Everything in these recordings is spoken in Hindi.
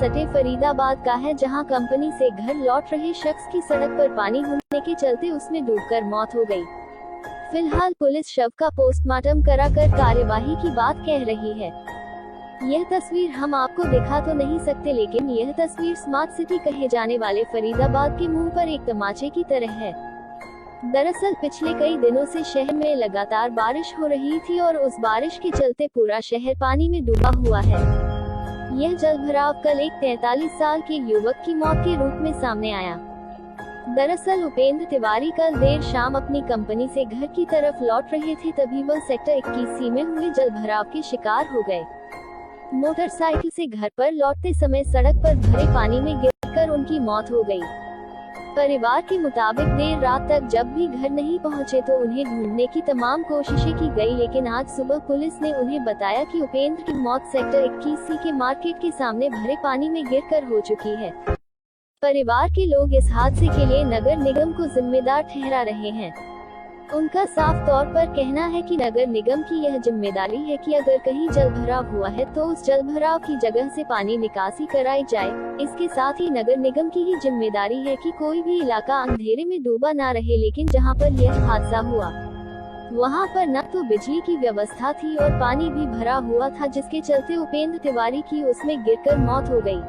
सटे फरीदाबाद का है, जहां कंपनी से घर लौट रहे शख्स की सड़क पर पानी होने के चलते उसमें डूबकर मौत हो गई। फिलहाल पुलिस शव का पोस्टमार्टम कराकर कार्यवाही की बात कह रही है। यह तस्वीर हम आपको दिखा तो नहीं सकते, लेकिन यह तस्वीर स्मार्ट सिटी कहे जाने वाले फरीदाबाद के मुंह पर एक तमाचे की तरह है। दरअसल पिछले कई दिनों से शहर में लगातार बारिश हो रही थी और उस बारिश के चलते पूरा शहर पानी में डूबा हुआ है। यह जलभराव कल एक 43 साल के युवक की मौत के रूप में सामने आया। दरअसल उपेंद्र तिवारी कल देर शाम अपनी कंपनी से घर की तरफ लौट रहे थे, तभी वह सेक्टर 21C में हुए जलभराव के शिकार हो गए। मोटरसाइकिल से घर पर लौटते समय सड़क पर भरे पानी में गिरकर उनकी मौत हो गई। परिवार के मुताबिक देर रात तक जब भी घर नहीं पहुंचे तो उन्हें ढूंढने की तमाम कोशिशें की गई, लेकिन आज सुबह पुलिस ने उन्हें बताया कि उपेंद्र की मौत सेक्टर 21C के मार्केट के सामने भरे पानी में गिरकर हो चुकी है। परिवार के लोग इस हादसे के लिए नगर निगम को जिम्मेदार ठहरा रहे हैं। उनका साफ तौर पर कहना है कि नगर निगम की यह जिम्मेदारी है कि अगर कहीं जलभराव हुआ है तो उस जलभराव की जगह से पानी निकासी कराई जाए। इसके साथ ही नगर निगम की ही जिम्मेदारी है कि कोई भी इलाका अंधेरे में डूबा ना रहे, लेकिन जहां पर यह हादसा हुआ वहां पर न तो बिजली की व्यवस्था थी और पानी भी भरा हुआ था, जिसके चलते उपेंद्र तिवारी की उसमें गिरकर मौत हो गई।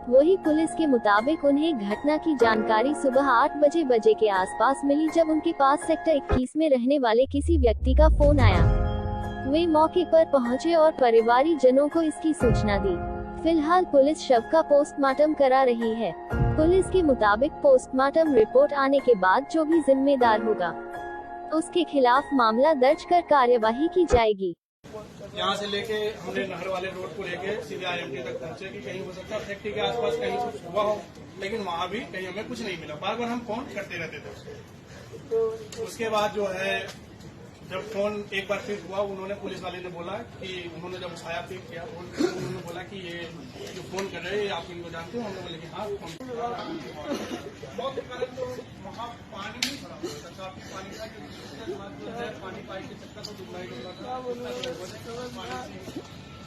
वही पुलिस के मुताबिक उन्हें घटना की जानकारी सुबह 8 बजे के आसपास मिली, जब उनके पास सेक्टर 21 में रहने वाले किसी व्यक्ति का फोन आया। वे मौके पर पहुंचे और परिवारी जनों को इसकी सूचना दी। फिलहाल पुलिस शव का पोस्टमार्टम करा रही है। पुलिस के मुताबिक पोस्टमार्टम रिपोर्ट आने के बाद जो भी जिम्मेदार होगा उसके खिलाफ मामला दर्ज कर कार्यवाही की जाएगी। यहाँ से लेके हमने नहर वाले रोड को लेके सीधे IMT तक पहुँचे कि कहीं हो सकता है फैक्ट्री के आसपास कहीं कुछ हुआ हो, लेकिन वहाँ भी कहीं हमें कुछ नहीं मिला। बार बार हम फोन करते रहते थे। उसके बाद जो है जब फोन एक बार फिर हुआ, उन्होंने पुलिस वाले ने बोला कि उन्होंने जब उठाया पिक किया फोन, उन्होंने बोला कि ये जो फोन कर रहे हैं आप इनको जानते हो? हमने बोले कि हाँ फोन। मौत के कारण तो वहाँ पानी नहीं भरा हुआ था, पानी का जो है पानी पाइप के चक्कर तो डूबना ही डूबना था।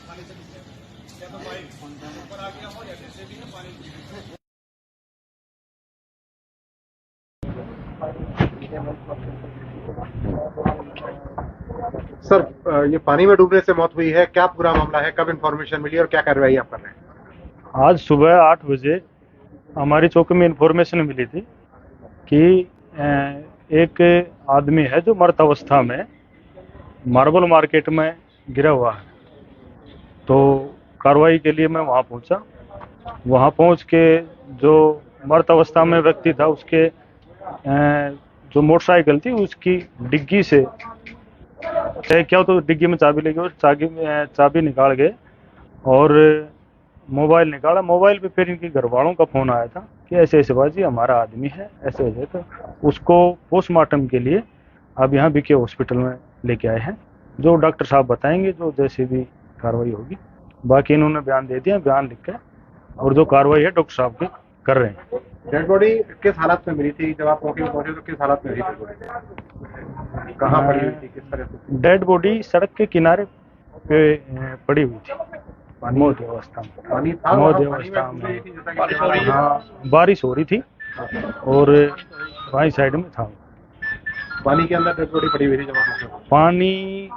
पानी से या तो पाइप ऊपर आ गया हो या जैसे भी ना पानी। सर, ये पानी में डूबने से मौत हुई है, क्या पूरा मामला है, कब इन्फॉर्मेशन मिली और क्या कार्रवाई आप कर रहे हैं? आज सुबह 8 बजे हमारी चौकी में इन्फॉर्मेशन मिली थी कि एक आदमी है जो मृत अवस्था में मार्बल मार्केट में गिरा हुआ है। तो कार्रवाई के लिए मैं वहाँ पहुँचा। वहाँ पहुँच के जो मृत अवस्था में व्यक्ति था उसके जो मोटरसाइकिल थी उसकी डिग्गी से क्या तो डिग्गी में चाबी लगी और चाबी निकाल गए और मोबाइल निकाला। मोबाइल पे फिर इनके घर वालों का फोन आया था कि ऐसे ऐसे बाजी हमारा आदमी है, ऐसे ऐसे। तो उसको पोस्टमार्टम के लिए अब यहाँ BK हॉस्पिटल में लेके आए हैं। जो डॉक्टर साहब बताएंगे, जो जैसे भी कार्रवाई होगी। बाकी इन्होंने बयान दे दिया, बयान लिख के और जो कार्रवाई है डॉक्टर साहब की कर रहे हैं। डेड बॉडी किस हालत में मिली थी? जब आप मौके पर पहुंचे तो किस हालत में मिली थी? कहाँ पड़ी हुई थी, किस तरह से? डेड बॉडी सड़क के किनारे पे पड़ी हुई थी, मौत अवस्था में। पानी था, मौत पानी अवस्था में में। हाँ, बारिश हो रही थी और वहीं साइड में था। पानी के अंदर डेड बॉडी पड़ी हुई थी जब आप? पानी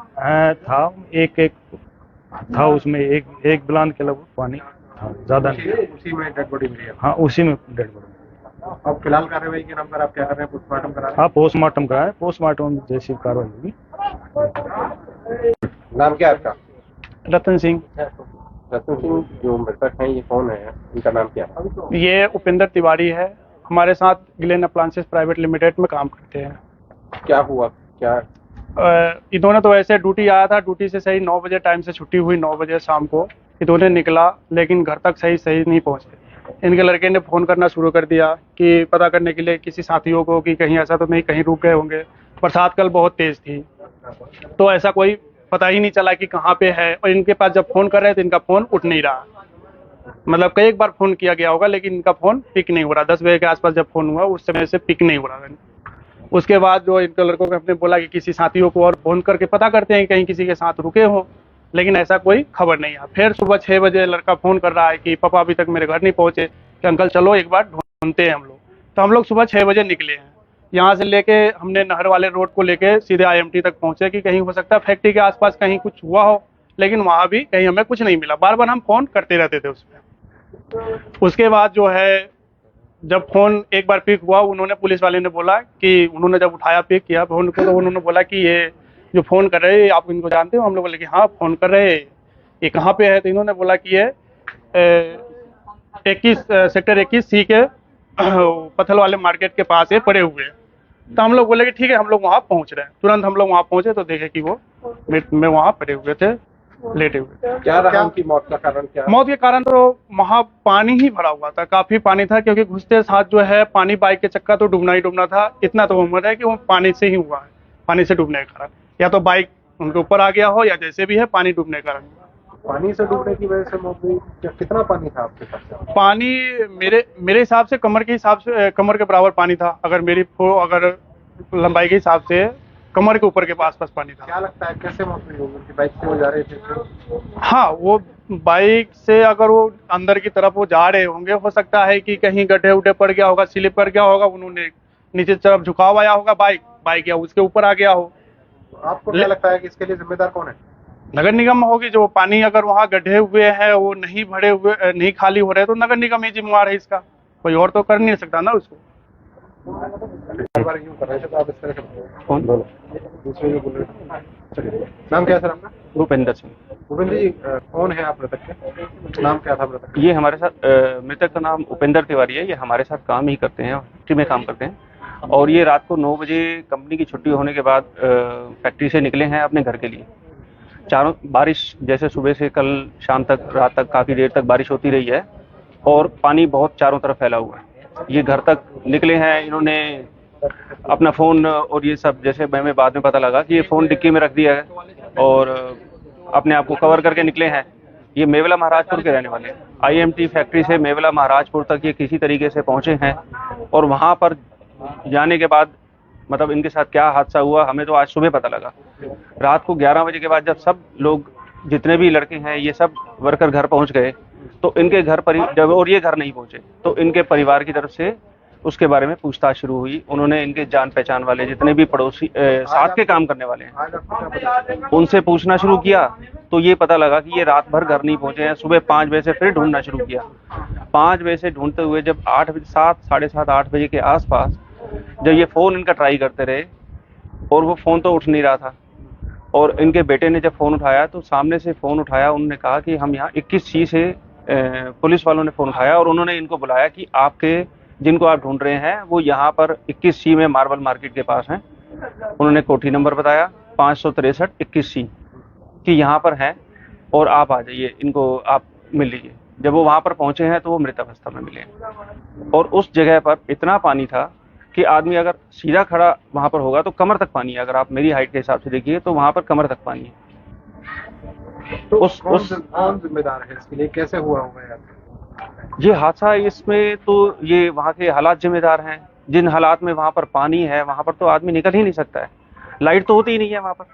था, एक था उसमें, एक बिलान के लगभग पानी था, ज्यादा नहीं। उसी में डेड बॉडी मिली है? हाँ, उसी में डेड बॉडी। अब फिलहाल कार्रवाई के नाम पर आप क्या कर रहे हैं? पोस्टमार्टम करा रहे हैं? हाँ, पोस्टमार्टम कराए। पोस्टमार्टम जैसी कार्रवाई होगी। नाम क्या है आपका? रतन सिंह। रतन सिंह, जो मृतक हैं ये कौन है, इनका नाम क्या है? ये उपेंद्र तिवारी है, हमारे साथ ग्लेन अप्लायंसेस प्राइवेट लिमिटेड में काम करते हैं। क्या हुआ, क्या? इन्होंने तो ऐसे ड्यूटी आया था, ड्यूटी से सही 9 बजे टाइम से छुट्टी हुई, 9 बजे शाम को इन्होंने निकला, लेकिन घर तक सही नहीं पहुंचे। इनके लड़के ने फोन करना शुरू कर दिया कि पता करने के लिए किसी साथियों को कि कहीं ऐसा तो नहीं कहीं रुक गए होंगे। बरसात कल बहुत तेज थी तो ऐसा कोई पता ही नहीं चला कि कहाँ पे है। और इनके पास जब फोन कर रहे थे इनका फोन उठ नहीं रहा, मतलब कई एक बार फोन किया गया होगा लेकिन इनका फोन पिक नहीं हो रहा। 10 बजे के आसपास जब फोन हुआ उस समय से पिक नहीं हो रहा। उसके बाद जो इनके लड़कों को हमने बोला कि किसी साथियों को और फोन करके पता करते हैं कहीं किसी के साथ रुके हो। लेकिन ऐसा कोई खबर नहीं है। फिर सुबह 6 बजे लड़का फ़ोन कर रहा है कि पापा अभी तक मेरे घर नहीं पहुँचे, कि अंकल चलो एक बार ढूंढते हैं हम लोग। तो हम लोग सुबह 6 बजे निकले हैं, यहाँ से लेके हमने नहर वाले रोड को लेके सीधे IMT तक पहुँचे कि कहीं हो सकता है फैक्ट्री के आसपास कहीं कुछ हुआ हो, लेकिन वहाँ भी कहीं हमें कुछ नहीं मिला। बार बार हम फ़ोन करते रहते थे उसमें। उसके बाद जो है जब फ़ोन एक बार पिक हुआ, उन्होंने पुलिस वाले ने बोला कि उन्होंने जब उठाया पिक किया फ़ोन को, तो उन्होंने बोला कि ये जो फ़ोन कर रहे हैं आप इनको जानते हो? हम लोग बोले कि हाँ फ़ोन कर रहे हैं, ये कहाँ पे है? तो इन्होंने बोला कि ये 21 सेक्टर 21C के पत्थल वाले मार्केट के पास ये पड़े हुए हैं। तो हम लोग बोले कि ठीक है हम लोग वहाँ पहुँच रहे हैं। तुरंत हम लोग वहाँ पहुँचे तो देखे कि वो में वहाँ पड़े हुए थे, लेटे हुए। क्या रहा उनकी मौत का कारण? क्या मौत के कारण तो वहाँ पानी ही भरा हुआ था, काफी पानी था, क्योंकि घुसते साथ जो है पानी बाइक के चक्का तो डूबना ही डूबना था। इतना तो उम्र है कि वो पानी से ही हुआ है, पानी से डूबने के कारण, या तो बाइक उनके ऊपर आ गया हो या जैसे भी है पानी डूबने के कारण। पानी से डूबने की वजह से मौत हुई? कितना पानी था आपके पास? पानी मेरे हिसाब से कमर के हिसाब से कमर के बराबर पानी था। अगर लंबाई के हिसाब से कमर के ऊपर के पास पानी था। क्या लगता है कैसे मौत हुई होगी? उनकी बाइक से वो जा रहे थे? हाँ, वो बाइक से अगर वो अंदर की तरफ वो जा रहे होंगे, हो सकता है कि कहीं गड्ढे उड्ढे पड़ गया होगा, स्लिप कर गया होगा, उन्होंने नीचे तरफ झुकाव आया होगा, बाइक या उसके ऊपर आ गया हो। आपको क्या लगता है कि इसके लिए जिम्मेदार कौन है? नगर निगम होगी। जो पानी अगर वहाँ गड्ढे हुए हैं वो नहीं भरे हुए, नहीं खाली हो रहे, तो नगर निगम ही जिम्मेवार है इसका, कोई और तो कर नहीं सकता ना उसको। यूं कर रहे थे तो आप इस तरह से कौन बोलो दूसरे जो बोल रहे थे? चलिए, नाम क्या है सर आपका? भूपेंद्र सिंह। भूपेंद्र जी, कौन है आप मृतक के? नाम क्या था मृतक? ये हमारे साथ मृतक का नाम उपेंद्र तिवारी है। ये हमारे साथ काम ही करते हैं, फैक्ट्री में काम करते हैं। और ये रात को 9 बजे कंपनी की छुट्टी होने के बाद फैक्ट्री से निकले हैं अपने घर के लिए। चारों बारिश जैसे सुबह से कल शाम तक, रात तक काफ़ी देर तक बारिश होती रही है और पानी बहुत चारों तरफ फैला हुआ है। ये घर तक निकले हैं, इन्होंने अपना फ़ोन और ये सब, जैसे हमें बाद में पता लगा कि ये फ़ोन डिक्की में रख दिया है और अपने आप को कवर करके निकले हैं। ये मेवला महाराजपुर के रहने वाले हैं। IMT फैक्ट्री से मेवला महाराजपुर तक ये किसी तरीके से पहुंचे हैं और वहां पर जाने के बाद मतलब इनके साथ क्या हादसा हुआ हमें तो आज सुबह पता लगा। रात को 11 बजे के बाद जब सब लोग, जितने भी लड़के हैं, ये सब वर्कर घर पहुंच गए तो इनके घर पर जब और ये घर नहीं पहुंचे तो इनके परिवार की तरफ से उसके बारे में पूछताछ शुरू हुई। उन्होंने इनके जान पहचान वाले जितने भी पड़ोसी साथ के काम करने वाले हैं उनसे पूछना शुरू किया तो ये पता लगा कि ये रात भर घर नहीं पहुंचे हैं। सुबह 5 बजे से फिर ढूंढना शुरू किया। 5 बजे से ढूंढते हुए जब 8 बजे, 7, साढ़े 7, 8 बजे के आसपास जब ये फ़ोन इनका ट्राई करते रहे और वो फ़ोन तो उठ नहीं रहा था और इनके बेटे ने जब फ़ोन उठाया तो सामने से फ़ोन उठाया, उन्होंने कहा कि हम यहाँ 21C से पुलिस वालों ने फ़ोन उठाया और उन्होंने इनको बुलाया कि आपके जिनको आप ढूंढ रहे हैं वो यहाँ पर 21C में मार्बल मार्केट के पास हैं। उन्होंने कोठी नंबर बताया 563 21C कि यहाँ पर हैं और आप आ जाइए, इनको आप मिल लीजिए। जब वो वहाँ पर पहुँचे हैं तो वो मृत अवस्था में मिले और उस जगह पर इतना पानी था कि आदमी अगर सीधा खड़ा वहाँ पर होगा तो कमर तक पानी है। अगर आप मेरी हाइट के हिसाब से देखिए तो वहाँ पर कमर तक पानी है। तो कौन जिम्मेदार है इसके लिए? कैसे हुआ होगा यार ये हादसा? इसमें तो ये वहाँ के हालात जिम्मेदार हैं। जिन हालात में वहाँ पर पानी है वहाँ पर तो आदमी निकल ही नहीं सकता है। लाइट तो होती ही नहीं है वहाँ पर,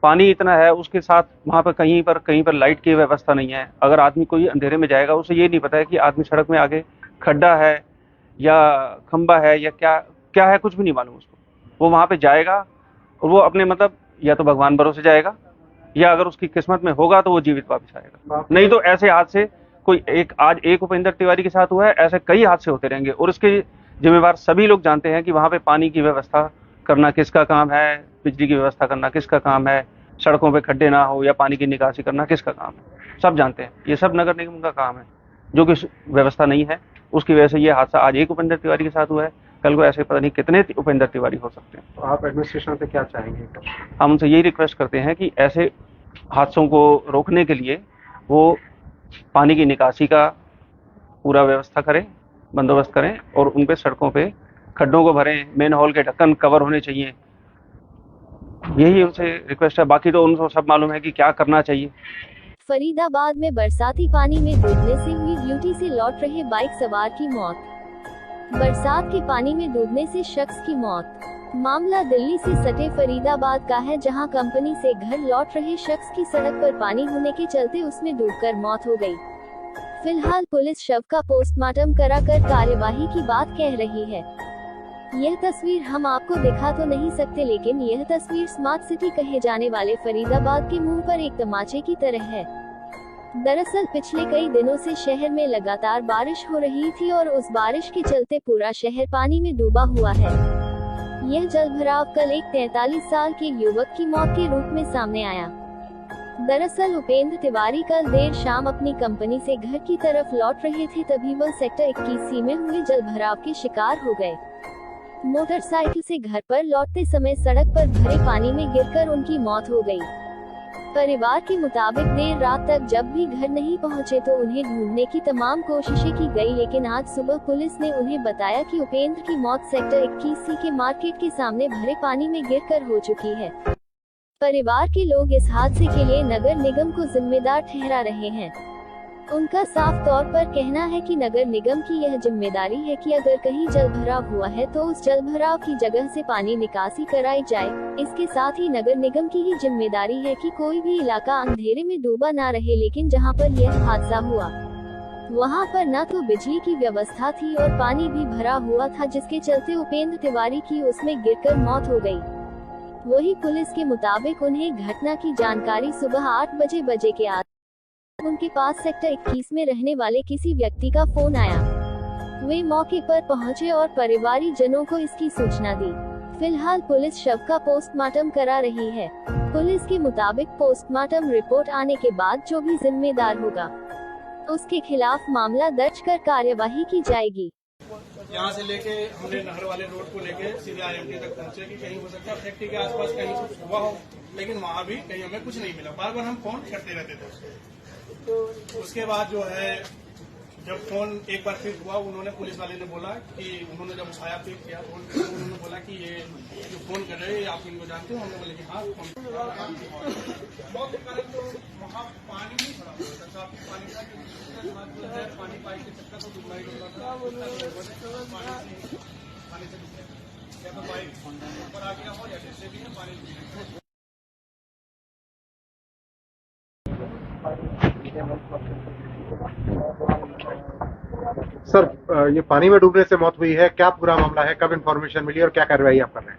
पानी इतना है, उसके साथ वहाँ पर कहीं पर लाइट की व्यवस्था नहीं है। अगर आदमी कोई अंधेरे में जाएगा उसे ये नहीं पता है कि आदमी सड़क में आगे खड्डा है या खंबा है या क्या है, कुछ भी नहीं मालूम उसको। वो वहाँ पे जाएगा और वो अपने मतलब या तो भगवान भरोसे जाएगा या अगर उसकी किस्मत में होगा तो वो जीवित वापस आएगा। नहीं तो ऐसे हादसे आज एक उपेंद्र तिवारी के साथ हुआ है, ऐसे कई हादसे होते रहेंगे और इसके जिम्मेवार सभी लोग जानते हैं कि वहाँ पे पानी की व्यवस्था करना किसका काम है, बिजली की व्यवस्था करना किसका काम है, सड़कों पे खड्डे ना हो या पानी की निकासी करना किसका काम है, सब जानते हैं। ये सब नगर निगम का काम है। जो कि व्यवस्था नहीं है उसकी वजह से ये हादसा आज एक उपेंद्र तिवारी के साथ हुआ है, कल को ऐसे पता नहीं कितने उपेंद्र तिवारी हो सकते हैं। तो आप एडमिनिस्ट्रेशन से क्या चाहेंगे? हम उनसे यही रिक्वेस्ट करते हैं कि ऐसे हादसों को रोकने के लिए वो पानी की निकासी का पूरा व्यवस्था करें, बंदोबस्त करें और उन पे सड़कों पे खड्डों को भरें, मेन हॉल के ढक्कन कवर होने चाहिए। यही उनसे रिक्वेस्ट है, बाकी तो उनको सब मालूम है कि क्या करना चाहिए। फरीदाबाद में बरसाती पानी में डूबने से हुई ड्यूटी से लौट रहे बाइक सवार की मौत। बरसात के पानी में डूबने से शख्स की मौत। मामला दिल्ली से सटे फरीदाबाद का है, जहां कंपनी से घर लौट रहे शख्स की सड़क पर पानी होने के चलते उसमें डूबकर मौत हो गई। फिलहाल पुलिस शव का पोस्टमार्टम कराकर कार्यवाही की बात कह रही है। यह तस्वीर हम आपको दिखा तो नहीं सकते, लेकिन यह तस्वीर स्मार्ट सिटी कहे जाने वाले फरीदाबाद के मुंह पर एक तमाचे की तरह है। दरअसल पिछले कई दिनों से शहर में लगातार बारिश हो रही थी और उस बारिश के चलते पूरा शहर पानी में डूबा हुआ है। यह जलभराव कल एक 43 साल के युवक की मौत के रूप में सामने आया। दरअसल उपेंद्र तिवारी कल देर शाम अपनी कंपनी से घर की तरफ लौट रहे थे, तभी वह सेक्टर 21C में हुए जलभराव के शिकार हो गए। मोटरसाइकिल से घर पर लौटते समय सड़क पर भरे पानी में गिरकर उनकी मौत हो गई। परिवार के मुताबिक देर रात तक जब भी घर नहीं पहुंचे तो उन्हें ढूंढने की तमाम कोशिशें की गई, लेकिन आज सुबह पुलिस ने उन्हें बताया कि उपेंद्र की मौत सेक्टर 21C के मार्केट के सामने भरे पानी में गिरकर हो चुकी है। परिवार के लोग इस हादसे के लिए नगर निगम को जिम्मेदार ठहरा रहे हैं। उनका साफ तौर पर कहना है कि नगर निगम की यह जिम्मेदारी है कि अगर कहीं जलभराव हुआ है तो उस जलभराव की जगह से पानी निकासी कराई जाए। इसके साथ ही नगर निगम की ही जिम्मेदारी है कि कोई भी इलाका अंधेरे में डूबा ना रहे, लेकिन जहां पर यह हादसा हुआ वहां पर न तो बिजली की व्यवस्था थी और पानी भी भरा हुआ था, जिसके चलते उपेंद्र तिवारी की उसमें गिरकर मौत हो गई। वही पुलिस के मुताबिक उन्हें घटना की जानकारी सुबह 8 बजे के आस उनके पास सेक्टर 21 में रहने वाले किसी व्यक्ति का फोन आया। वे मौके पर पहुंचे और परिवारी जनों को इसकी सूचना दी। फिलहाल पुलिस शव का पोस्टमार्टम करा रही है। पुलिस के मुताबिक पोस्टमार्टम रिपोर्ट आने के बाद जो भी जिम्मेदार होगा उसके खिलाफ मामला दर्ज कर कार्यवाही की जाएगी। यहाँ से लेके हमने नहर वाले रोड को लेके सीधे IMT तक पहुंचे कि कहीं हो सकता है फैक्ट्री के आसपास कहीं कुछ हुआ हो, लेकिन वहाँ भी कहीं हमें कुछ नहीं मिला। बार बार हम फोन करते रहते थे। उसके बाद जो है जब फोन एक बार फिर हुआ, उन्होंने पुलिस वाले ने बोला कि उन्होंने जब उठाया पिक किया फोन, तो उन्होंने बोला कि ये जो फोन कर रहे हैं आप इनको जानते हो? हमने बोले कि हाँ फोन। मौत के कारण तो वहाँ पानी नहीं खड़ा हुआ था, पानी पाइप के चक्कर तो डूबना ही डूबना था। पानी से या तो पाइप ऊपर आ गया हो या जैसे भी है पानी। सर, ये पानी में डूबने से मौत हुई है, क्या पूरा मामला है, कब इन्फॉर्मेशन मिली और क्या कार्रवाई आप कर रहे हैं?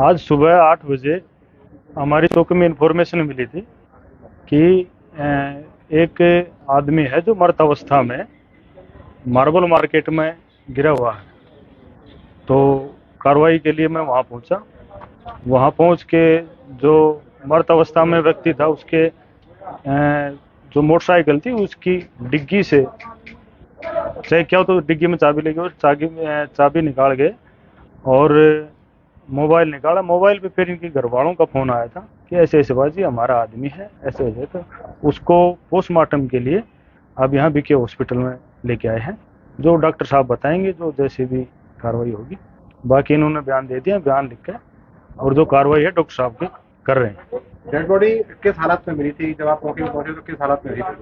आज सुबह 8 बजे हमारी चौकी में इन्फॉर्मेशन मिली थी कि एक आदमी है जो मृत अवस्था में मार्बल मार्केट में गिरा हुआ है। तो कार्रवाई के लिए मैं वहाँ पहुँचा। वहाँ पहुँच के जो मृत अवस्था में व्यक्ति था उसके जो मोटरसाइकिल थी उसकी डिग्गी से चेक किया तो डिग्गी में चाबी लगी और चाबी निकाल गए और मोबाइल निकाला। मोबाइल पे फिर इनके घर वालों का फोन आया था कि ऐसे ऐसे बाजी हमारा आदमी है, ऐसे ऐसे। तो उसको पोस्टमार्टम के लिए अब यहाँ BK हॉस्पिटल में लेके आए हैं। जो डॉक्टर साहब बताएंगे जो जैसे भी कार्रवाई होगी। बाकी इन्होंने बयान दे दिया, बयान लिख के और जो कार्रवाई है डॉक्टर साहब के कर रहे हैं। डेड बॉडी किस हालत में मिली थी? जब आप मौके पर पहुंचे तो किस हालत में मिली थी?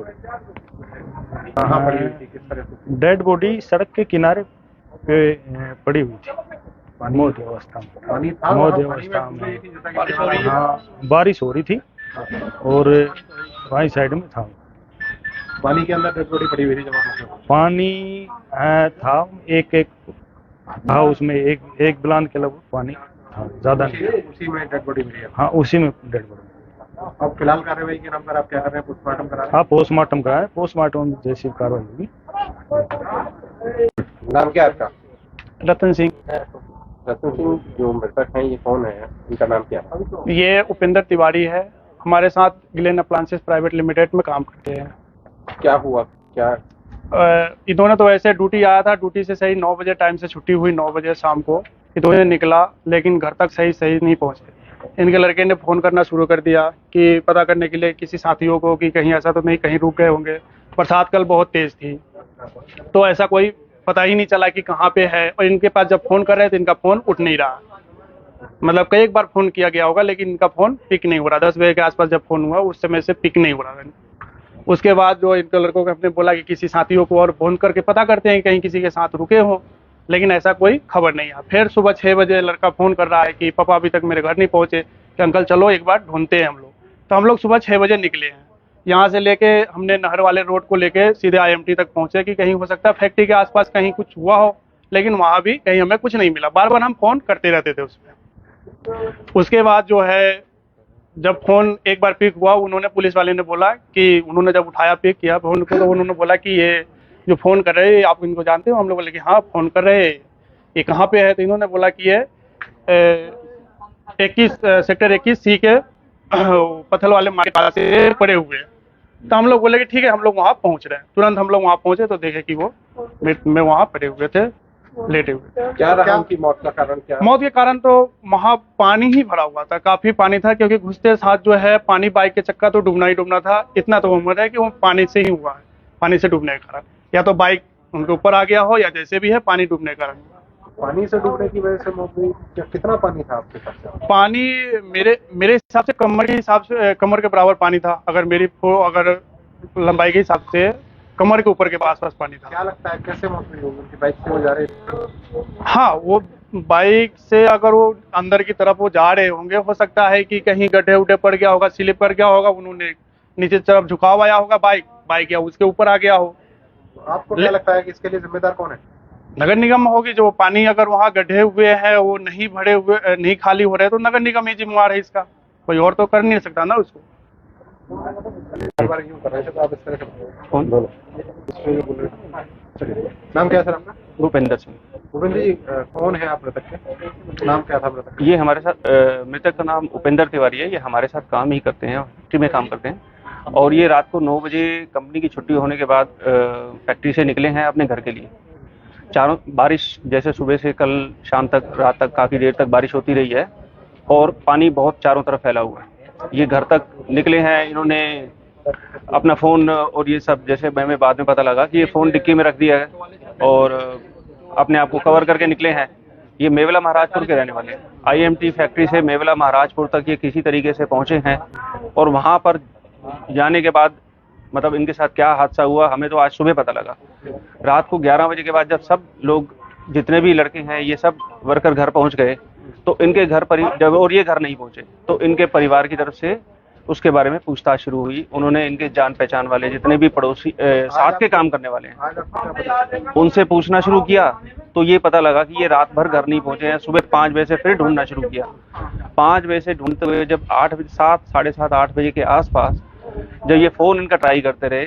कहाँ पड़ी हुई थी, किस तरह से? डेड बॉडी सड़क के किनारे पे पड़ी हुई थी, मौत अवस्था में। पानी था, मौत पानी अवस्था में में। डूब रही थी, जैसा कि बारिश हो रही है। हाँ, बारिश हो रही थी और वहीं साइड में था। पानी के अंदर डेड बॉडी पड़ी हुई थी जब आप मौके पर पहुंचे? पानी था, एक था उसमें, एक बिलान के लगभग पानी था, ज्यादा नहीं। उसी में डेड बॉडी मिली है। हाँ, उसी में डेड बॉडी। अब फिलहाल कार्रवाई के नाम पर आप क्या कर रहे हैं? पोस्टमार्टम करा रहे हाँ, पोस्टमार्टम कराया। पोस्टमार्टम जैसी कार्रवाई होगी। हैं? नाम क्या है आपका? रतन सिंह। रतन सिंह, जो मृतक हैं ये कौन है, इनका नाम क्या है? ये उपेंद्र तिवारी है, हमारे साथ ग्लेन अप्लायंसेस प्राइवेट लिमिटेड में काम करते हैं। क्या हुआ, क्या? इन्होंने तो वैसे ड्यूटी आया था, ड्यूटी से सही 9 बजे टाइम से छुट्टी हुई, 9 बजे शाम को इन्होंने निकला, लेकिन घर तक सही नहीं पहुंचे। इनके लड़के ने फ़ोन करना शुरू कर दिया कि पता करने के लिए किसी साथियों को कि कहीं ऐसा तो नहीं कहीं रुक गए होंगे। बरसात कल बहुत तेज़ थी तो ऐसा कोई पता ही नहीं चला कि कहाँ पे है। और इनके पास जब फ़ोन कर रहे थे इनका फ़ोन उठ नहीं रहा, मतलब कई एक बार फ़ोन किया गया होगा लेकिन इनका फ़ोन पिक नहीं हो रहा। 10 बजे के आसपास जब फ़ोन हुआ उस समय से पिक नहीं हो रहा। उसके बाद जो इनके लड़कों को हमने बोला कि किसी साथियों को और फ़ोन करके पता करते हैं कहीं किसी के साथ रुके हों। लेकिन ऐसा कोई खबर नहीं है। फिर सुबह 6 बजे लड़का फ़ोन कर रहा है कि पापा अभी तक मेरे घर नहीं पहुँचे, कि अंकल चलो एक बार ढूंढते हैं हम लोग। तो हम लोग सुबह 6 बजे निकले हैं, यहाँ से लेके हमने नहर वाले रोड को लेके सीधे IMT तक पहुँचे कि कहीं हो सकता है फैक्ट्री के आसपास कहीं कुछ हुआ हो, लेकिन वहाँ भी कहीं हमें कुछ नहीं मिला। बार बार हम फ़ोन करते रहते थे उसमें। उसके बाद जो है जब फ़ोन एक बार पिक हुआ, उन्होंने पुलिस वाले ने बोला कि उन्होंने जब उठाया पिक किया फ़ोन को, तो उन्होंने बोला कि ये जो फ़ोन कर रहे हैं आप इनको जानते हो? हम लोग बोले कि हाँ फ़ोन कर रहे हैं, ये कहाँ पे है? तो इन्होंने बोला कि ये 21 सेक्टर 21C के पत्थल वाले मार्केट से पड़े हुए हैं। तो हम लोग बोले कि ठीक है, हम लोग वहाँ पहुँच रहे हैं। तुरंत हम लोग वहाँ पहुँचे तो देखे कि वो में वहाँ पड़े हुए थे, लेटे हुए। क्या रहा उनकी मौत का कारण? क्या मौत के कारण तो वहाँ पानी ही भरा हुआ था, काफी पानी था, क्योंकि घुसते साथ जो है पानी बाइक के चक्का तो डूबना ही डूबना था। इतना तो उम्र है कि वो पानी से ही हुआ है, पानी से डूबने के कारण, या तो बाइक उनके ऊपर आ गया हो या जैसे भी है पानी डूबने के कारण। पानी से डूबने की वजह से मौत हुई? कितना पानी था आपके हिसाब से? पानी मेरे हिसाब से कमर के हिसाब से कमर के बराबर पानी था। अगर लंबाई के हिसाब से कमर के ऊपर के पास पानी था। क्या लगता है कैसे मौत हुई होगी? उनकी बाइक से वो जा रहे थे? हाँ, वो बाइक से अगर वो अंदर की तरफ वो जा रहे होंगे, हो सकता है कि कहीं गड्ढे उड्ढे पड़ गया होगा, स्लिप कर गया होगा, उन्होंने नीचे तरफ झुकाव आया होगा, बाइक या उसके ऊपर आ गया हो। आपको क्या लगता है कि इसके लिए जिम्मेदार कौन है? नगर निगम होगी। जो पानी अगर वहाँ गड्ढे हुए हैं वो नहीं भरे हुए, नहीं खाली हो रहे, तो नगर निगम ही जिम्मेवार है इसका, कोई और तो कर नहीं सकता ना उसको। बार यूं कर रहे थे तो आप इस तरह से कौन बोलो? नाम क्या है सर आपका? भूपेंद्र सिंह। भूपेंद्र जी, कौन है आप मृतक के? नाम क्या था मृतक? ये हमारे साथ मृतक का नाम उपेंद्र तिवारी है। ये हमारे साथ काम ही करते हैं, फैक्ट्री में काम करते हैं। और ये रात को 9 बजे कंपनी की छुट्टी होने के बाद फैक्ट्री से निकले हैं अपने घर के लिए। चारों बारिश जैसे सुबह से कल शाम तक, रात तक काफ़ी देर तक बारिश होती रही है और पानी बहुत चारों तरफ फैला हुआ है। ये घर तक निकले हैं, इन्होंने अपना फ़ोन और ये सब, जैसे मैं बाद में पता लगा कि ये फ़ोन डिक्की में रख दिया है और अपने आप को कवर करके निकले हैं। ये मेवला महाराजपुर के रहने वाले हैं। IMT फैक्ट्री से मेवला महाराजपुर तक ये किसी तरीके से पहुँचे हैं और वहाँ पर जाने के बाद मतलब इनके साथ क्या हादसा हुआ हमें तो आज सुबह पता लगा। रात को 11 बजे के बाद जब सब लोग, जितने भी लड़के हैं, ये सब वर्कर घर पहुंच गए तो इनके घर पर जब और ये घर नहीं पहुंचे तो इनके परिवार की तरफ से उसके बारे में पूछताछ शुरू हुई। उन्होंने इनके जान पहचान वाले जितने भी पड़ोसी साथ के काम करने वाले हैं उनसे पूछना शुरू किया तो ये पता लगा कि ये रात भर घर नहीं पहुंचे हैं। सुबह 5 बजे से फिर ढूंढना शुरू किया। 5 बजे से ढूंढते हुए जब 8 बजे, 7, साढ़े 7, 8 बजे के आसपास जब ये फ़ोन इनका ट्राई करते रहे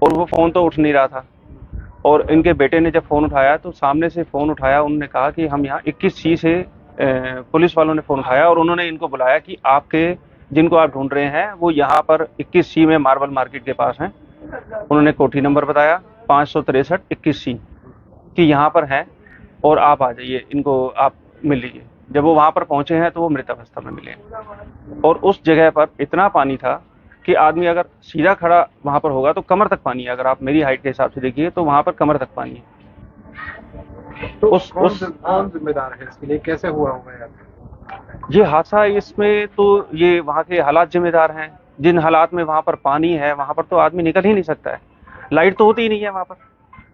और वो फ़ोन तो उठ नहीं रहा था और इनके बेटे ने जब फ़ोन उठाया तो सामने से फ़ोन उठाया, उन्होंने कहा कि हम यहाँ 21C से पुलिस वालों ने फ़ोन उठाया और उन्होंने इनको बुलाया कि आपके जिनको आप ढूंढ रहे हैं वो यहाँ पर 21C में मार्बल मार्केट के पास हैं। उन्होंने कोठी नंबर बताया 563 21C कि यहाँ पर हैं और आप आ जाइए, इनको आप मिल लीजिए। जब वो वहाँ पर पहुँचे हैं तो वो मृत अवस्था में मिले और उस जगह पर इतना पानी था कि आदमी अगर सीधा खड़ा वहाँ पर होगा तो कमर तक पानी है। अगर आप मेरी हाइट के हिसाब से देखिए तो वहाँ पर कमर तक पानी है। तो कौन जिम्मेदार है इसके लिए? कैसे हुआ होगा यार ये हादसा? इसमें तो ये वहाँ के हालात जिम्मेदार हैं। जिन हालात में वहाँ पर पानी है वहाँ पर तो आदमी निकल ही नहीं सकता है। लाइट तो होती ही नहीं है वहाँ पर,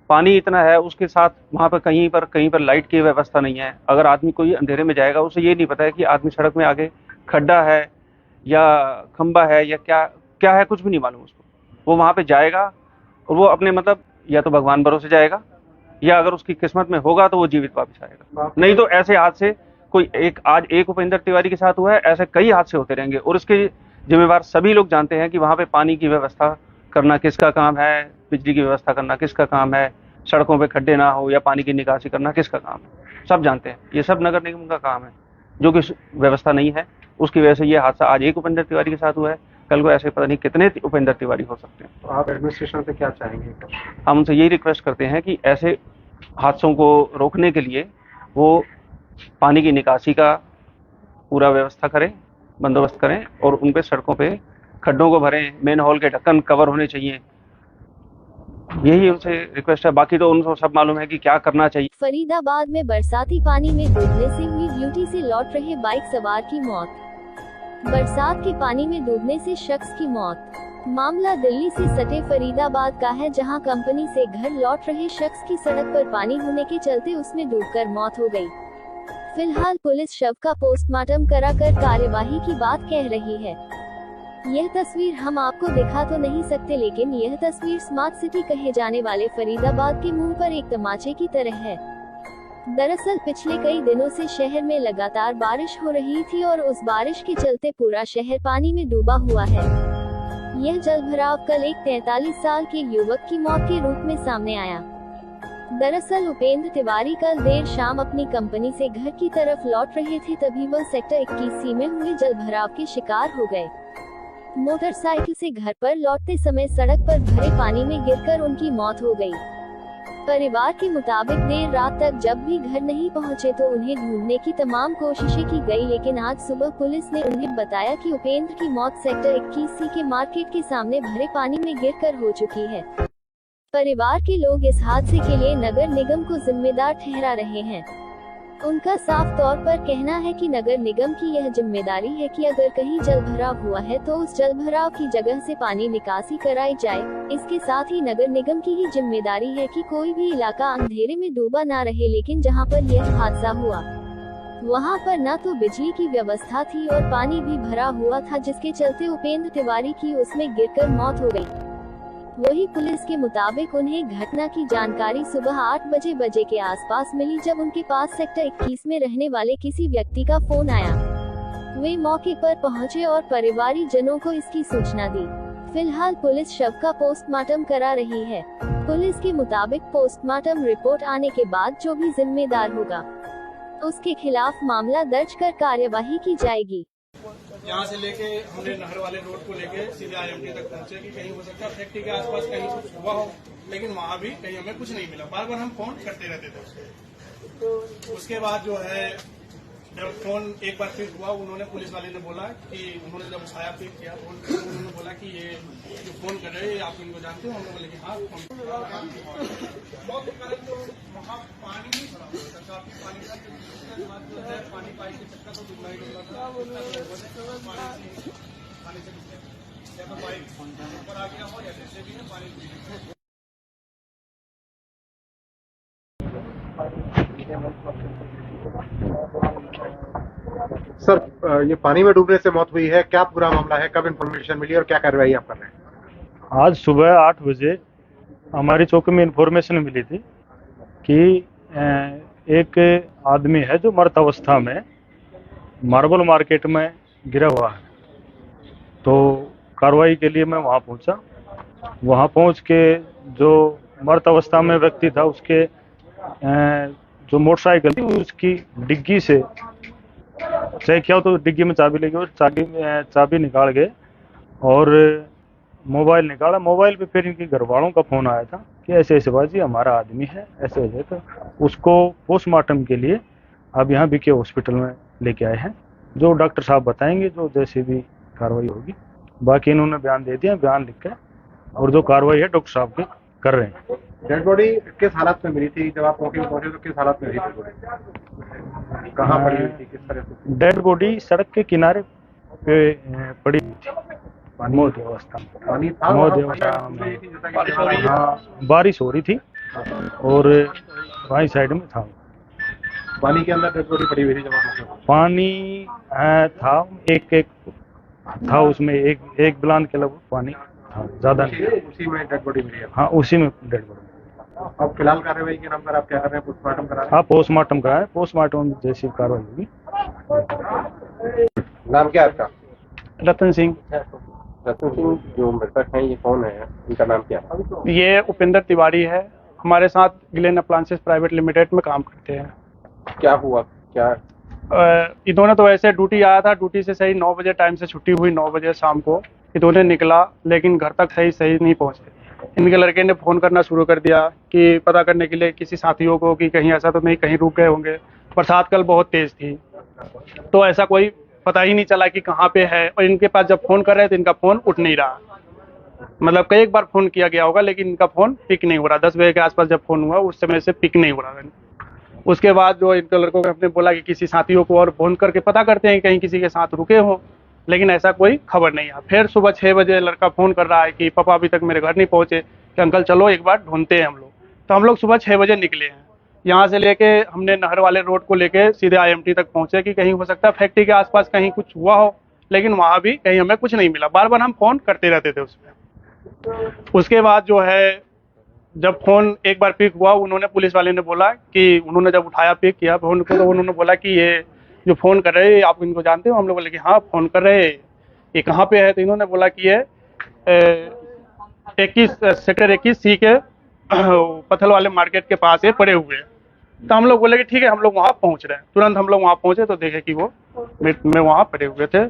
पानी इतना है, उसके साथ वहाँ पर कहीं पर लाइट की व्यवस्था नहीं है। अगर आदमी कोई अंधेरे में जाएगा उसे ये नहीं पता है कि आदमी सड़क में आगे खड्डा है या खंबा है या क्या है, कुछ भी नहीं मालूम उसको। वो वहाँ पे जाएगा और वो अपने मतलब या तो भगवान भरोसे जाएगा या अगर उसकी किस्मत में होगा तो वो जीवित वापस आएगा। नहीं तो ऐसे हादसे आज एक उपेंद्र तिवारी के साथ हुआ है, ऐसे कई हादसे होते रहेंगे और इसके जिम्मेवार सभी लोग जानते हैं कि वहाँ पे पानी की व्यवस्था करना किसका काम है, बिजली की व्यवस्था करना किसका काम है, सड़कों पे खड्डे ना हो या पानी की निकासी करना किसका काम है, सब जानते हैं। ये सब नगर निगम का काम है, जो कि व्यवस्था नहीं है उसकी वजह से ये हादसा आज एक उपेंद्र तिवारी के साथ हुआ है, कल को ऐसे पता नहीं कितने उपेंद्र तिवारी हो सकते हैं। तो आप एडमिनिस्ट्रेशन से क्या चाहेंगे? हम उनसे यही रिक्वेस्ट करते हैं कि ऐसे हादसों को रोकने के लिए वो पानी की निकासी का पूरा व्यवस्था करें, बंदोबस्त करें और उन पे सड़कों पे खड्डों को भरें, मेन हॉल के ढक्कन कवर होने चाहिए। यही उनसे रिक्वेस्ट है, बाकी तो उनको सब मालूम है कि क्या करना चाहिए। फरीदाबाद में बरसाती पानी में डूबने से हुई ड्यूटी से लौट रहे बाइक सवार की मौत। बरसात के पानी में डूबने से शख्स की मौत। मामला दिल्ली से सटे फरीदाबाद का है, जहां कंपनी से घर लौट रहे शख्स की सड़क पर पानी होने के चलते उसमें डूबकर मौत हो गई। फिलहाल पुलिस शव का पोस्टमार्टम कराकर कार्यवाही की बात कह रही है। यह तस्वीर हम आपको दिखा तो नहीं सकते, लेकिन यह तस्वीर स्मार्ट सिटी कहे जाने वाले फरीदाबाद के मुंह पर एक तमाचे की तरह है। दरअसल पिछले कई दिनों से शहर में लगातार बारिश हो रही थी और उस बारिश के चलते पूरा शहर पानी में डूबा हुआ है। यह जलभराव कल एक 43 साल के युवक की मौत के रूप में सामने आया। दरअसल उपेंद्र तिवारी कल देर शाम अपनी कंपनी से घर की तरफ लौट रहे थे, तभी वह सेक्टर 21C में हुए जलभराव के शिकार हो गए। मोटरसाइकिल से घर पर लौटते समय सड़क पर भरे पानी में गिरकर उनकी मौत हो गई। परिवार के मुताबिक देर रात तक जब भी घर नहीं पहुंचे तो उन्हें ढूंढने की तमाम कोशिशें की गई, लेकिन आज सुबह पुलिस ने उन्हें बताया कि उपेंद्र की मौत सेक्टर 21C के मार्केट के सामने भरे पानी में गिरकर हो चुकी है। परिवार के लोग इस हादसे के लिए नगर निगम को जिम्मेदार ठहरा रहे हैं। उनका साफ तौर पर कहना है कि नगर निगम की यह जिम्मेदारी है कि अगर कहीं जलभराव हुआ है तो उस जलभराव की जगह से पानी निकासी कराई जाए। इसके साथ ही नगर निगम की ही जिम्मेदारी है कि कोई भी इलाका अंधेरे में डूबा ना रहे, लेकिन जहां पर यह हादसा हुआ वहां पर न तो बिजली की व्यवस्था थी और पानी भी भरा हुआ था, जिसके चलते उपेंद्र तिवारी की उसमें गिरकर मौत हो गई। वही पुलिस के मुताबिक उन्हें घटना की जानकारी सुबह 8 बजे के आसपास मिली, जब उनके पास सेक्टर 21 में रहने वाले किसी व्यक्ति का फोन आया। वे मौके पर पहुंचे और परिवारी जनों को इसकी सूचना दी। फिलहाल पुलिस शव का पोस्टमार्टम करा रही है। पुलिस के मुताबिक पोस्टमार्टम रिपोर्ट आने के बाद जो भी जिम्मेदार होगा उसके खिलाफ मामला दर्ज कर कार्यवाही की जाएगी। यहाँ से लेके हमने नहर वाले रोड को लेके सीधे IMT तक पहुंचे कि कहीं हो सकता है फैक्ट्री के आसपास कहीं कुछ हुआ हो, लेकिन वहाँ भी कहीं हमें कुछ नहीं मिला। बार बार हम फोन करते रहते थे। उसके बाद जो है जब फोन एक बार फिर हुआ, उन्होंने पुलिस वाले ने बोला कि उन्होंने जब उठाया फिर किया फोन, उन्होंने बोला कि ये जो फोन कर रहे हैं आप इनको जानते हो? हम लोग बोले कि हाँ फोन कारण जो वहाँ पानी नहीं भरा हुआ था, काफी पानी था, जो है पानी पाइप के चक्कर तो दुबला ही दुबला था, पानी से या तो पाइप ऊपर आ गया हो या जैसे भी है पानी। सर, ये पानी में डूबने से मौत हुई है, क्या पूरा मामला है, कब इन्फॉर्मेशन मिली और क्या कार्रवाई आप कर रहे हैं? आज सुबह 8 बजे हमारी चौकी में इंफॉर्मेशन मिली थी कि एक आदमी है जो मृत अवस्था में मार्बल मार्केट में गिरा हुआ है। तो कार्रवाई के लिए मैं वहाँ पहुँचा। वहाँ पहुँच के जो मृत अवस्था में व्यक्ति था उसके जो मोटरसाइकिल थी उसकी डिग्गी से चेक किया तो डिग्गी में चाबी लगी और चाबी निकाल गए और मोबाइल निकाला। मोबाइल पे फिर इनके घर वालों का फोन आया था कि ऐसे ऐसे बाजी हमारा आदमी है, ऐसे ऐसे। तो उसको पोस्टमार्टम के लिए अब यहाँ BK हॉस्पिटल में लेके आए हैं, जो डॉक्टर साहब बताएंगे जो जैसे भी कार्रवाई होगी। बाकी इन्होंने बयान दे दिया, बयान लिख के और जो कार्रवाई है डॉक्टर साहब के कर रहे हैं। डेड बॉडी किस हालत में मिली थी? जब आप मौके पर पहुंचे तो किस हालत में मिली थी? कहाँ पड़ी हुई थी, किस तरह से? डेड बॉडी सड़क के किनारे पे पड़ी हुई थी, मौत अवस्था में। पानी था, मौत वहाँ अवस्था में। बारिश हो रही है। हाँ, बारिश हो रही थी और बाई साइड में था पानी के अंदर डेड बॉडी पड़ी हुई थी जब आप मौके पर? पानी था, एक था उसमें, एक बिलान के लगभग पानी था, ज्यादा नहीं। उसी में डेड बॉडी मिली है? हाँ, उसी में डेड बॉडी। अब फिलहाल कार्रवाई के नाम पर आप क्या कर रहे हैं? पोस्टमार्टम करा रहे हाँ, पोस्टमार्टम कराए, पोस्टमार्टम जैसी कार्रवाई होगी। नाम क्या है आपका? रतन सिंह। रतन सिंह, जो मृतक हैं ये कौन है, इनका नाम क्या है? ये उपेंद्र तिवारी है, हमारे साथ ग्लेन अप्लायंसेस प्राइवेट लिमिटेड में काम करते हैं। क्या हुआ, क्या? इन्होंने तो वैसे ड्यूटी आया था, ड्यूटी से सही 9 बजे टाइम से छुट्टी हुई, 9 बजे शाम को इन्होंने निकला, लेकिन घर तक सही नहीं पहुंचे। इनके लड़के ने फ़ोन करना शुरू कर दिया कि पता करने के लिए किसी साथियों को कि कहीं ऐसा तो नहीं कहीं रुक गए होंगे। बरसात कल बहुत तेज़ थी तो ऐसा कोई पता ही नहीं चला कि कहाँ पे है, और इनके पास जब फ़ोन कर रहे थे इनका फ़ोन उठ नहीं रहा। मतलब कई एक बार फ़ोन किया गया होगा लेकिन इनका फ़ोन पिक नहीं हो रहा। 10 बजे के आसपास जब फ़ोन हुआ उस समय से पिक नहीं हो रहा। उसके बाद जो इनके लड़कों ने हमने बोला कि किसी साथियों को और फ़ोन करके पता करते हैं कहीं किसी के साथ रुके हों, लेकिन ऐसा कोई खबर नहीं है। फिर सुबह 6 बजे लड़का फ़ोन कर रहा है कि पापा अभी तक मेरे घर नहीं पहुँचे, कि अंकल चलो एक बार ढूंढते हैं हम लोग। तो हम लोग सुबह 6 बजे निकले हैं, यहाँ से लेके हमने नहर वाले रोड को लेके सीधे IMT तक पहुँचे कि कहीं हो सकता है फैक्ट्री के आसपास कहीं कुछ हुआ हो, लेकिन वहाँ भी कहीं हमें कुछ नहीं मिला। बार बार हम फ़ोन करते रहते थे उसमें। उसके बाद जो है जब फ़ोन एक बार पिक हुआ, उन्होंने पुलिस वाले ने बोला कि उन्होंने जब उठाया पिक किया फ़ोन को, तो उन्होंने बोला कि ये जो फ़ोन कर रहे हैं आप इनको जानते हो? हम लोग बोले कि हाँ फ़ोन कर रहे हैं, ये कहाँ पे है? तो इन्होंने बोला कि ये 21 सेक्टर 21C के पत्थल वाले मार्केट के पास ये पड़े हुए हैं। तो हम लोग बोले कि ठीक है, हम लोग वहाँ पहुँच रहे हैं। तुरंत हम लोग वहाँ पहुँचे तो देखे कि वो में वहाँ पड़े हुए थे,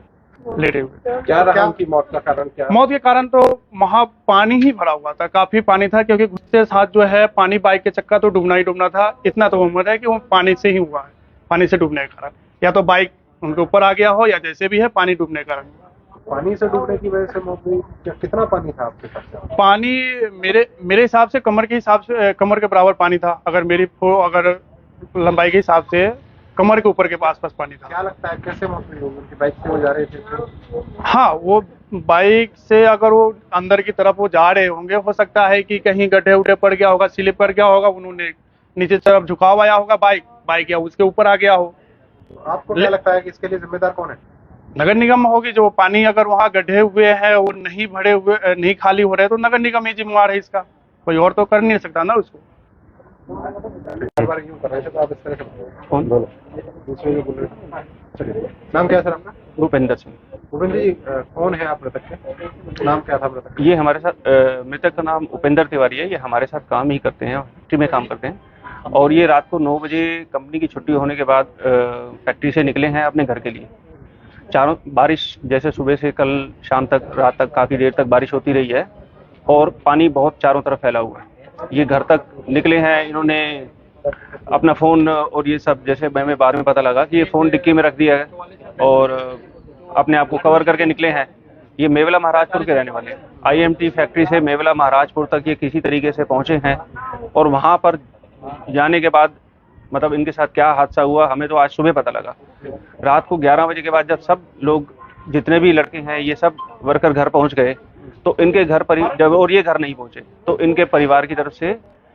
लेटे हुए। क्या रहा उनकी मौत का कारण? क्या मौत के कारण तो वहाँ पानी ही भरा हुआ था, काफी पानी था, क्योंकि घुसते साथ जो है पानी बाइक के चक्का तो डूबना ही डूबना था। इतना तो उम्र है कि वो पानी से ही हुआ है, पानी से डूबने के कारण, या तो बाइक उनके ऊपर आ गया हो या जैसे भी है पानी डूबने के कारण। पानी से डूबने की वजह से मौत हुई? कितना पानी था आपके पास? पानी मेरे हिसाब से कमर के बराबर पानी था। अगर लंबाई के हिसाब से कमर के ऊपर के आसपास पानी था। क्या लगता है कैसे मौत हुई होगी? उनकी बाइक से वो जा रहे थे? हाँ, वो बाइक से अगर वो अंदर की तरफ वो जा रहे होंगे, हो सकता है कि कहीं गड्ढे उड्ढे पड़ गया होगा, स्लिप कर गया होगा, उन्होंने नीचे तरफ झुकाव आया होगा बाइक या उसके ऊपर आ गया हो। आपको क्या लगता है कि इसके लिए जिम्मेदार कौन है? नगर निगम होगी। जो पानी अगर वहाँ गड्ढे हुए हैं वो नहीं भरे हुए, नहीं खाली हो रहे, तो नगर निगम ही जिम्मेवार है इसका, कोई और तो कर नहीं सकता ना उसको। हर बार यूं कर रहे थे तो आप इस तरह से कौन बोलो दूसरे जो बोल रहे थे। चलिए, नाम क्या है सर आपका? भूपेंद्र सिंह। भूपेंद्र जी, कौन है आप मृतक के? नाम क्या था मृतक का? ये हमारे साथ मृतक का नाम उपेंद्र तिवारी है। ये हमारे साथ काम ही करते हैं, फैक्ट्री में काम करते हैं। और ये रात को 9 बजे कंपनी की छुट्टी होने के बाद फैक्ट्री से निकले हैं अपने घर के लिए। चारों बारिश, जैसे सुबह से कल शाम तक, रात तक काफ़ी देर तक बारिश होती रही है और पानी बहुत चारों तरफ फैला हुआ है। ये घर तक निकले हैं, इन्होंने अपना फ़ोन और ये सब, जैसे मैं बाद में पता लगा कि ये फ़ोन डिक्की में रख दिया है और अपने आप को कवर करके निकले हैं। ये मेवला महाराजपुर के रहने वाले हैं। IMT फैक्ट्री से मेवला महाराजपुर तक ये किसी तरीके से पहुँचे हैं और वहाँ पर जाने के बाद मतलब इनके साथ क्या हादसा हुआ हमें तो आज सुबह पता लगा। रात को 11 बजे के बाद जब सब लोग, जितने भी लड़के हैं, ये सब वर्कर घर पहुंच गए, तो इनके घर पर जब और ये घर नहीं पहुंचे तो इनके परिवार की तरफ से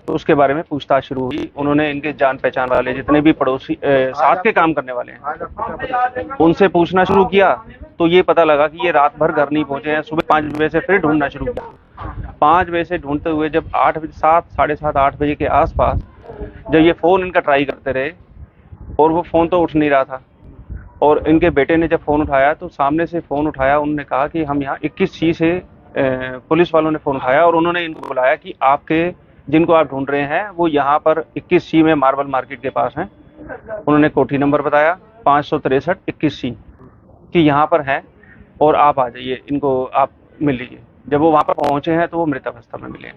तो उसके बारे में पूछताछ शुरू हुई। उन्होंने इनके जान पहचान वाले जितने भी पड़ोसी साथ के काम करने वाले हैं उनसे पूछना शुरू किया, तो ये पता लगा कि ये रात भर घर नहीं पहुंचे हैं। सुबह 5 बजे से फिर ढूंढना शुरू किया। 5 बजे से ढूंढते हुए जब 7:30-8 बजे के आसपास जब ये फ़ोन इनका ट्राई करते रहे और वो फ़ोन तो उठ नहीं रहा था, और इनके बेटे ने जब फ़ोन उठाया तो सामने से फ़ोन उठाया, उन्होंने कहा कि हम यहाँ 21C से पुलिस वालों ने फ़ोन उठाया और उन्होंने इनको बुलाया कि आपके जिनको आप ढूंढ रहे हैं वो यहाँ पर 21C में मार्बल मार्केट के पास हैं। उन्होंने कोठी नंबर बताया 563 21C कि यहाँ पर है और आप आ जाइए, इनको आप मिल लीजिए। जब वो वहाँ पर पहुँचे हैं तो वो मृत अवस्था में मिले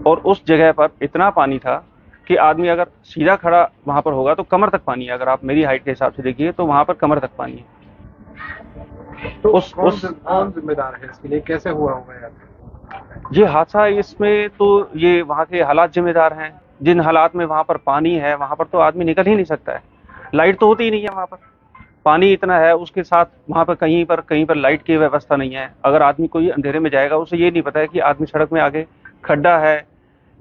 और उस जगह पर इतना पानी था कि आदमी अगर सीधा खड़ा वहाँ पर होगा तो कमर तक पानी है। अगर आप मेरी हाइट के हिसाब से देखिए तो वहाँ पर कमर तक पानी है। तो कौन जिम्मेदार है इसके लिए? कैसे हुआ होगा यार ये हादसा? इसमें तो ये वहाँ के हालात जिम्मेदार हैं। जिन हालात में वहाँ पर पानी है वहाँ पर तो आदमी निकल ही नहीं सकता है। लाइट तो होती ही नहीं है वहाँ पर, पानी इतना है, उसके साथ वहाँ पर कहीं पर लाइट की व्यवस्था नहीं है। अगर आदमी कोई अंधेरे में जाएगा उसे ये नहीं पता है कि आदमी सड़क में आगे खड्डा है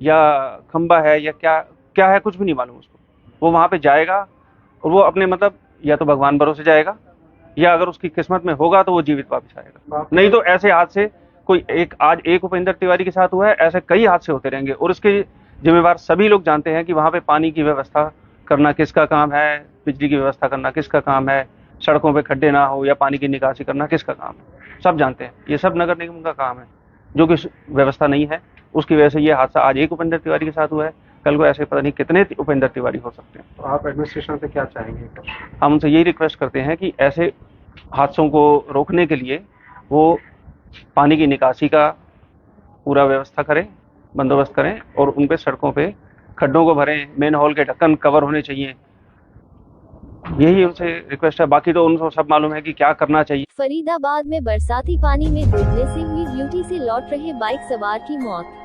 या खंबा है या क्या है, कुछ भी नहीं मालूम उसको। वो वहाँ पे जाएगा और वो अपने मतलब या तो भगवान भरोसे जाएगा या अगर उसकी किस्मत में होगा तो वो जीवित वापस आएगा, नहीं तो ऐसे हादसे आज एक उपेंद्र तिवारी के साथ हुआ है, ऐसे कई हादसे होते रहेंगे। और इसके जिम्मेवार सभी लोग जानते हैं कि वहाँ पे पानी की व्यवस्था करना किसका काम है, बिजली की व्यवस्था करना किसका काम है, सड़कों पे खड्डे ना हो या पानी की निकासी करना किसका काम है, सब जानते हैं। ये सब नगर निगम का काम है, जो कि व्यवस्था नहीं है उसकी वजह से ये हादसा आज एक उपेंद्र तिवारी के साथ हुआ है, कल को ऐसे पता नहीं कितने उपेंद्र तिवारी हो सकते हैं। तो आप एडमिनिस्ट्रेशन से क्या चाहेंगे? हम उनसे यही रिक्वेस्ट करते हैं कि ऐसे हादसों को रोकने के लिए वो पानी की निकासी का पूरा व्यवस्था करें, बंदोबस्त करें और उन पे सड़कों पे खड्डों को भरें, मेन हॉल के ढक्कन कवर होने चाहिए। यही उनसे रिक्वेस्ट है, बाकी तो उनको सब मालूम है कि क्या करना चाहिए। फरीदाबाद में बरसाती पानी में डूबने से हुई ड्यूटी से लौट रहे बाइक सवार की मौत।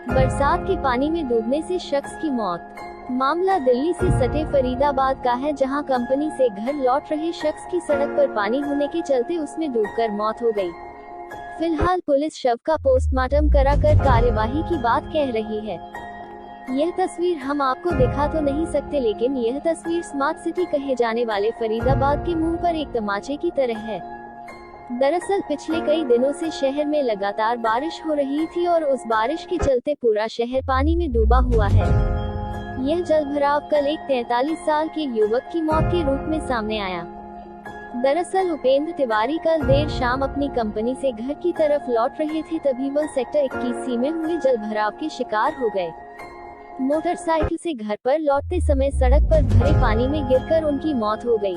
बरसात के पानी में डूबने से शख्स की मौत। मामला दिल्ली से सटे फरीदाबाद का है, जहां कंपनी से घर लौट रहे शख्स की सड़क पर पानी होने के चलते उसमें डूबकर मौत हो गई। फिलहाल पुलिस शव का पोस्टमार्टम कराकर कार्यवाही की बात कह रही है। यह तस्वीर हम आपको दिखा तो नहीं सकते, लेकिन यह तस्वीर स्मार्ट सिटी कहे जाने वाले फरीदाबाद के मुंह पर एक तमाचे की तरह है। दरअसल पिछले कई दिनों से शहर में लगातार बारिश हो रही थी और उस बारिश के चलते पूरा शहर पानी में डूबा हुआ है। यह जलभराव कल एक 43 साल के युवक की मौत के रूप में सामने आया। दरअसल उपेंद्र तिवारी कल देर शाम अपनी कंपनी से घर की तरफ लौट रहे थे, तभी वह सेक्टर 21C में हुए जलभराव के शिकार हो गए। मोटरसाइकिल से घर पर लौटते समय सड़क पर भरे पानी में गिरकर उनकी मौत हो गई।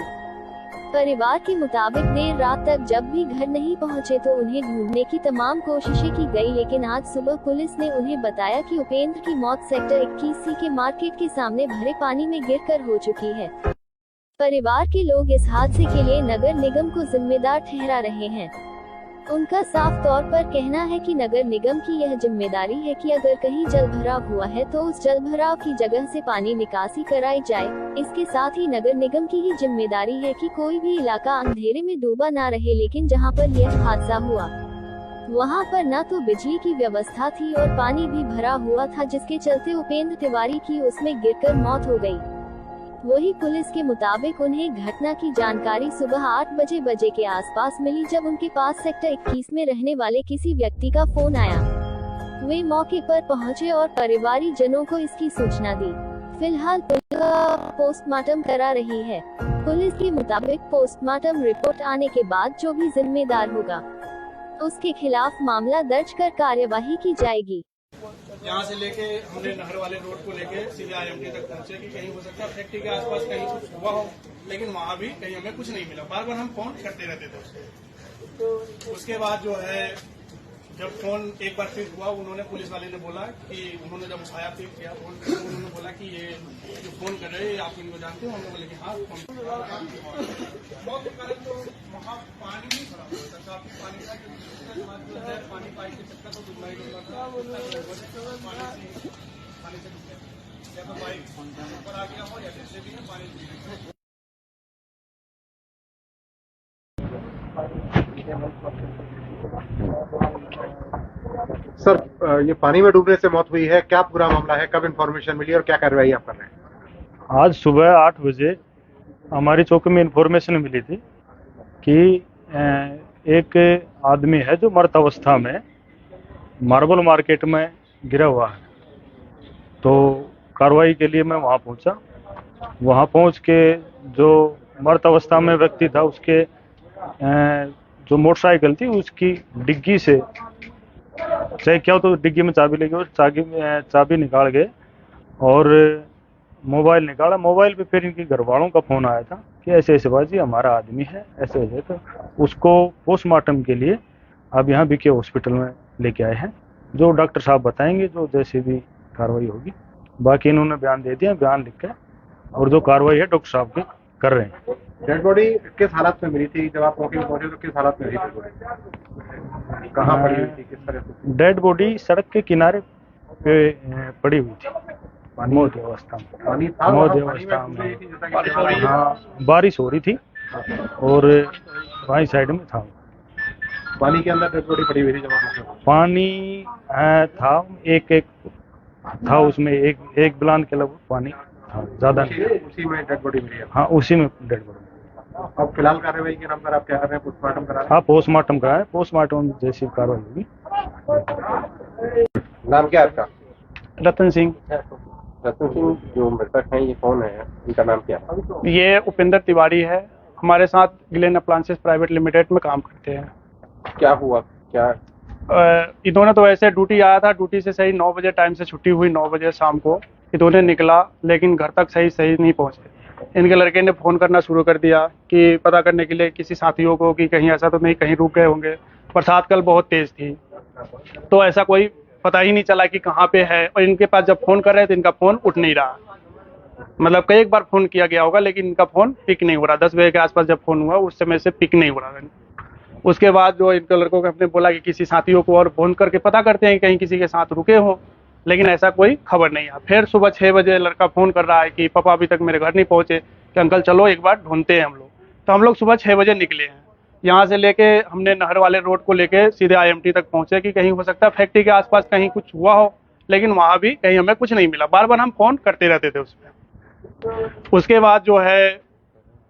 परिवार के मुताबिक देर रात तक जब भी घर नहीं पहुंचे तो उन्हें ढूंढने की तमाम कोशिशें की गई, लेकिन आज सुबह पुलिस ने उन्हें बताया कि उपेंद्र की मौत सेक्टर 21C के मार्केट के सामने भरे पानी में गिरकर हो चुकी है। परिवार के लोग इस हादसे के लिए नगर निगम को जिम्मेदार ठहरा रहे हैं। उनका साफ तौर पर कहना है कि नगर निगम की यह जिम्मेदारी है कि अगर कहीं जलभराव हुआ है तो उस जलभराव की जगह से पानी निकासी कराई जाए। इसके साथ ही नगर निगम की ही जिम्मेदारी है कि कोई भी इलाका अंधेरे में डूबा ना रहे, लेकिन जहां पर यह हादसा हुआ वहां पर न तो बिजली की व्यवस्था थी और पानी भी भरा हुआ था, जिसके चलते उपेंद्र तिवारी की उसमें गिरकर मौत हो गई। वही पुलिस के मुताबिक उन्हें घटना की जानकारी सुबह 8 बजे के आसपास मिली, जब उनके पास सेक्टर 21 में रहने वाले किसी व्यक्ति का फोन आया। वे मौके पर पहुंचे और परिवारी जनों को इसकी सूचना दी। फिलहाल पुलिस पोस्टमार्टम करा रही है। पुलिस के मुताबिक पोस्टमार्टम रिपोर्ट आने के बाद जो भी जिम्मेदार होगा उसके खिलाफ मामला दर्ज कर कार्यवाही की जाएगी। यहाँ से लेके हमने नहर वाले रोड को लेके सीधे IMT तक पहुंचे कि कहीं हो सकता है फैक्ट्री के आसपास कहीं कुछ हुआ हो, लेकिन वहाँ भी कहीं हमें कुछ नहीं मिला। बार बार हम फोन करते रहते थे उसको। उसके बाद जो है जब फोन एक बार फिर हुआ, उन्होंने पुलिस वाले ने बोला कि उन्होंने जब उठाया फिर किया फोन, उन्होंने बोला कि ये जो फोन कर रहे हैं आप इनको जानते हो? हमने बोले कि हाँ फोन। बहुत के कारण तो वहाँ पानी नहीं भरा हुआ था, काफी पानी था, जो है पानी पाइप के चक्कर तो डूबना ही डूबना था। पानी से डूब गया, या तो पाइप ऊपर आ गया हो या जैसे भी है पानी। सर, ये पानी में डूबने से मौत हुई है, क्या पूरा मामला है, कब इन्फॉर्मेशन मिली और क्या कार्रवाई आप कर रहे हैं? आज सुबह 8 बजे हमारी चौकी में इंफॉर्मेशन मिली थी कि एक आदमी है जो मृत अवस्था में मार्बल मार्केट में गिरा हुआ है। तो कार्रवाई के लिए मैं वहाँ पहुँचा। वहाँ पहुँच के जो मृत अवस्था में व्यक्ति था उसके जो मोटरसाइकिल थी उसकी डिग्गी से चेक किया तो डिग्गी में चाबी लगी और चाबी निकाल गए और मोबाइल निकाला। मोबाइल पे फिर इनके घर वालों का फोन आया था कि ऐसे ऐसे बाजी हमारा आदमी है, ऐसे ऐसे। तो उसको पोस्टमार्टम के लिए अब यहाँ बीके हॉस्पिटल में लेके आए हैं, जो डॉक्टर साहब बताएंगे जो जैसे भी कार्रवाई होगी। बाकी इन्होंने बयान दे दिया, बयान लिख के और जो कार्रवाई है डॉक्टर साहब के कर रहे हैं। डेड बॉडी किस हालत में मिली थी? जब आप मौके पर पहुंचे तो किस हालत में मिली थी? कहाँ पड़ी हुई थी, किस तरह से? डेड बॉडी सड़क के किनारे पे पड़ी हुई थी, मौत अवस्था में। पानी था, मौत पानी अवस्था में में। बारिश हो रही है। हाँ, बारिश हो रही थी और बाई साइड में था पानी के अंदर डेड बॉडी पड़ी हुई थी जब आप? पानी था, एक था उसमें, एक बिलान के लगभग पानी था, ज्यादा नहीं। उसी में डेड बॉडी मिली है? हाँ, उसी में डेड बॉडी। अब फिलहाल कार्रवाई के नाम पर आप क्या कर रहे हैं? पोस्टमार्टम करा रहे हाँ, पोस्टमार्टम कराए, पोस्टमार्टम जैसी कार्रवाई होगी। नाम क्या है आपका? रतन सिंह। रतन सिंह, जो मृतक हैं ये कौन है, इनका नाम क्या है? ये उपेंद्र तिवारी है, हमारे साथ ग्लेन अप्लायंसेस प्राइवेट लिमिटेड में काम करते हैं। क्या हुआ, क्या? इन्होंने तो वैसे ड्यूटी आया था, ड्यूटी से सही 9 बजे टाइम से छुट्टी हुई, 9 बजे शाम को इन्होंने निकला, लेकिन घर तक सही नहीं पहुंचे। इनके लड़के ने फ़ोन करना शुरू कर दिया कि पता करने के लिए किसी साथियों को कि कहीं ऐसा तो नहीं कहीं रुक गए होंगे। बरसात कल बहुत तेज़ थी तो ऐसा कोई पता ही नहीं चला कि कहाँ पे है, और इनके पास जब फ़ोन कर रहे थे इनका फ़ोन उठ नहीं रहा। मतलब कई एक बार फ़ोन किया गया होगा लेकिन इनका फ़ोन पिक नहीं हो रहा। 10 बजे के आसपास जब फ़ोन हुआ उस समय से पिक नहीं हो रहा। उसके बाद जो इनके लड़कों को हमने बोला कि किसी साथियों को और फ़ोन करके पता करते हैं कहीं किसी के साथ रुके हों, लेकिन ऐसा कोई खबर नहीं है। फिर सुबह 6 बजे लड़का फ़ोन कर रहा है कि पापा अभी तक मेरे घर नहीं पहुँचे, कि अंकल चलो एक बार ढूंढते हैं हम लोग। तो हम लोग सुबह 6 बजे निकले हैं, यहाँ से लेके हमने नहर वाले रोड को लेके सीधे IMT तक पहुँचे कि कहीं हो सकता है फैक्ट्री के आसपास कहीं कुछ हुआ हो, लेकिन वहाँ भी कहीं हमें कुछ नहीं मिला। बार बार हम फ़ोन करते रहते थे उसमें। उसके बाद जो है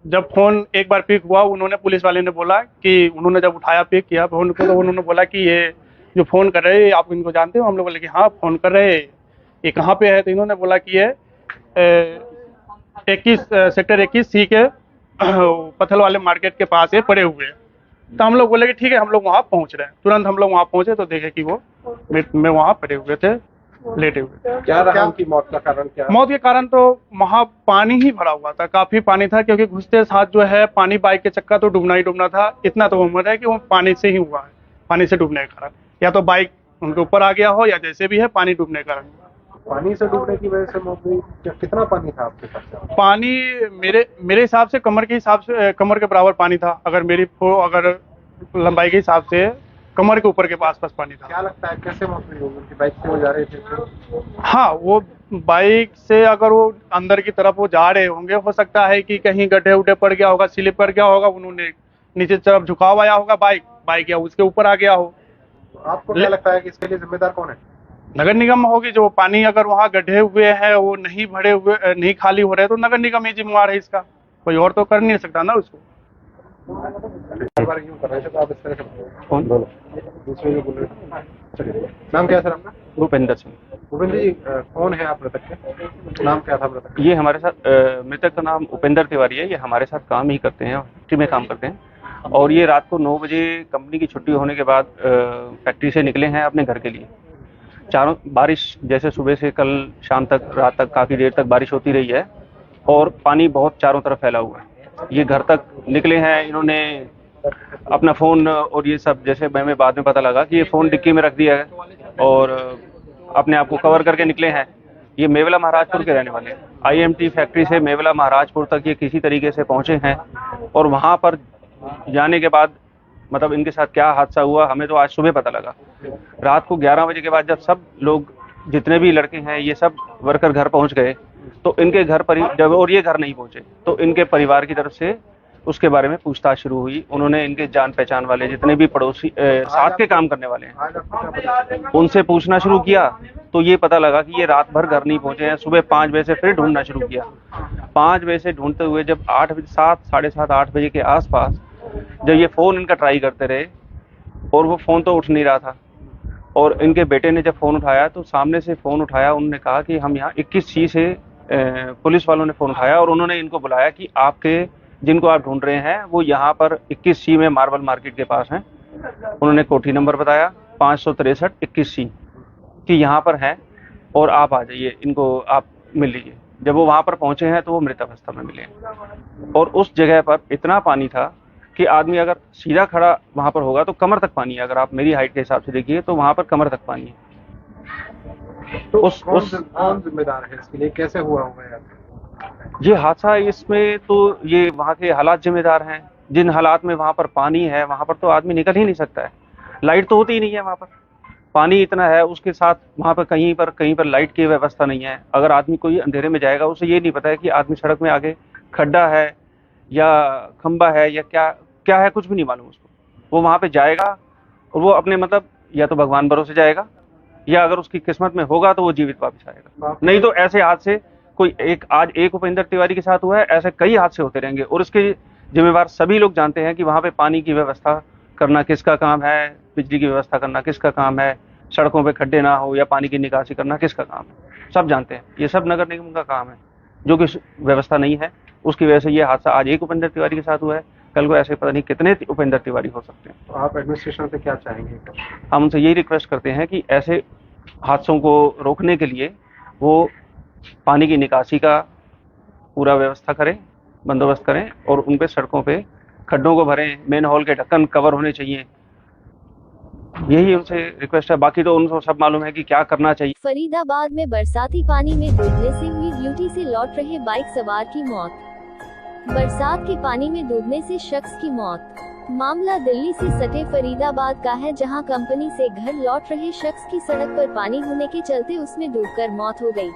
जब फ़ोन एक बार पिक हुआ, उन्होंने पुलिस वाले ने बोला कि उन्होंने जब उठाया पिक किया फ़ोन को, तो उन्होंने बोला कि ये जो फ़ोन कर रहे हैं आप इनको जानते हो? हम लोग बोले कि हाँ फ़ोन कर रहे हैं, ये कहाँ पे है? तो इन्होंने बोला कि ये 21 सेक्टर 21C के पत्थल वाले मार्केट के पास ये पड़े हुए हैं। तो हम लोग बोले कि ठीक है, हम लोग वहाँ पहुँच रहे हैं। तुरंत हम लोग वहाँ पहुँचे तो देखे कि वो में वहाँ पड़े हुए थे, लेटे हुए। क्या रहा उनकी मौत का कारण? क्या मौत के कारण तो वहाँ पानी ही भरा हुआ था, काफी पानी था, क्योंकि घुसते साथ जो है पानी बाइक के चक्का तो डूबना ही डूबना था। इतना तो उम्र है कि वो पानी से ही हुआ है, पानी से डूबने के कारण, या तो बाइक उनके ऊपर आ गया हो या जैसे भी है पानी डूबने के कारण। पानी से डूबने की वजह से मौत हुई? कितना पानी था आपके साथ? पानी मेरे हिसाब से कमर के हिसाब से कमर के बराबर पानी था। अगर लंबाई के हिसाब से कमर के ऊपर के आसपास पानी था। क्या लगता है कैसे मौत हुई होगी? उनकी बाइक से वो जा रहे थे? हाँ, वो बाइक से अगर वो अंदर की तरफ वो जा रहे होंगे, हो सकता है कि कहीं गड्ढे उड्ढे पड़ गया होगा, स्लिप कर गया होगा, उन्होंने नीचे तरफ झुकाव आया होगा, बाइक या उसके ऊपर आ गया हो। आपको क्या लगता है कि इसके लिए जिम्मेदार कौन है? नगर निगम होगी। जो पानी अगर वहाँ गड्ढे हुए हैं वो नहीं भरे हुए, नहीं खाली हो रहे, तो नगर निगम ही जिम्मेवार है इसका, कोई और तो कर नहीं सकता ना उसको। बार यूं कर रहे थे तो आप इस तरह से कौन बोलो दूसरे जो बोल रहे थे? चलिए, नाम क्या है सर आपका? भूपेंद्र सिंह। भूपेंद्र जी, कौन है आप मृतक के? नाम क्या था मृतक का? ये हमारे साथ मृतक का नाम उपेंद्र तिवारी है। ये हमारे साथ काम ही करते हैं, फैक्ट्री में काम करते हैं। और ये रात को 9 बजे कंपनी की छुट्टी होने के बाद फैक्ट्री से निकले हैं अपने घर के लिए। चारों बारिश, जैसे सुबह से कल शाम तक, रात तक काफ़ी देर तक बारिश होती रही है और पानी बहुत चारों तरफ फैला हुआ है। ये घर तक निकले हैं, इन्होंने अपना फ़ोन और ये सब, जैसे मैं बाद में पता लगा कि ये फ़ोन डिक्की में रख दिया है और अपने आप को कवर करके निकले हैं। ये मेवला महाराजपुर के रहने वाले हैं। IMT फैक्ट्री से मेवला महाराजपुर तक ये किसी तरीके से पहुँचे हैं और वहाँ पर जाने के बाद मतलब इनके साथ क्या हादसा हुआ हमें तो आज सुबह पता लगा। रात को 11 बजे के बाद जब सब लोग, जितने भी लड़के हैं, ये सब वर्कर घर पहुंच गए तो इनके घर पर जब और ये घर नहीं पहुंचे तो इनके परिवार की तरफ से उसके बारे में पूछताछ शुरू हुई। उन्होंने इनके जान पहचान वाले जितने भी पड़ोसी साथ के काम करने वाले हैं उनसे पूछना शुरू किया तो ये पता लगा कि ये रात भर घर नहीं पहुंचे हैं। सुबह 5 बजे से फिर ढूंढना शुरू किया। 5 बजे से ढूंढते हुए जब 8 बजे, 7, साढ़े 7, 8 बजे के आसपास जब ये फ़ोन इनका ट्राई करते रहे और वो फ़ोन तो उठ नहीं रहा था, और इनके बेटे ने जब फ़ोन उठाया तो सामने से फ़ोन उठाया, उन्होंने कहा कि हम यहाँ 21C से पुलिस वालों ने फ़ोन उठाया और उन्होंने इनको बुलाया कि आपके जिनको आप ढूंढ रहे हैं वो यहाँ पर 21C में मार्बल मार्केट के पास हैं। उन्होंने कोठी नंबर बताया 563 21C कि यहाँ पर है और आप आ जाइए, इनको आप मिल लीजिए। जब वो वहाँ पर पहुँचे हैं तो वो मृत अवस्था में मिले और उस जगह पर इतना पानी था कि आदमी अगर सीधा खड़ा वहाँ पर होगा तो कमर तक पानी है। अगर आप मेरी हाइट के हिसाब से देखिए तो वहाँ पर कमर तक पानी है। तो कौन जिम्मेदार है इसके लिए? कैसे हुआ होगा यार ये हादसा? इसमें तो ये वहाँ के हालात जिम्मेदार हैं। जिन हालात में वहाँ पर पानी है वहाँ पर तो आदमी निकल ही नहीं सकता है। लाइट तो होती ही नहीं है वहाँ पर, पानी इतना है, उसके साथ वहाँ पर कहीं पर लाइट की व्यवस्था नहीं है। अगर आदमी कोई अंधेरे में जाएगा उसे ये नहीं पता है कि आदमी सड़क में आगे खड्डा है या खंबा है या क्या है, कुछ भी नहीं मालूम उसको। वो वहाँ पे जाएगा और वो अपने मतलब या तो भगवान भरोसे जाएगा या अगर उसकी किस्मत में होगा तो वो जीवित वापस आएगा, नहीं तो ऐसे हादसे कोई आज एक उपेंद्र तिवारी के साथ हुआ है, ऐसे कई हादसे होते रहेंगे। और इसके जिम्मेवार सभी लोग जानते हैं कि वहाँ पे पानी की व्यवस्था करना किसका काम है, बिजली की व्यवस्था करना किसका काम है, सड़कों पे खड्डे ना हो या पानी की निकासी करना किसका काम है, सब जानते हैं। ये सब नगर निगम का काम है, जो कि व्यवस्था नहीं है उसकी वजह से ये हादसा आज एक उपेंद्र तिवारी के साथ हुआ है, कल को ऐसे पता नहीं कितने उपेंद्र तिवारी हो सकते हैं। तो आप एडमिनिस्ट्रेशन से क्या चाहेंगे? हम उनसे यही रिक्वेस्ट करते हैं कि ऐसे हादसों को रोकने के लिए वो पानी की निकासी का पूरा व्यवस्था करें, बंदोबस्त करें और उन पे सड़कों पे खड्डों को भरें, मेन हॉल के ढक्कन कवर होने चाहिए। यही उनसे रिक्वेस्ट है, बाकी तो उनको सब मालूम है कि क्या करना चाहिए। फरीदाबाद में बरसाती पानी में डूबने से हुई ड्यूटी से लौट रहे बाइक सवार की मौत। बरसात के पानी में डूबने से शख्स की मौत। मामला दिल्ली से सटे फरीदाबाद का है, जहां कंपनी से घर लौट रहे शख्स की सड़क पर पानी होने के चलते उसमें डूबकर मौत हो गई।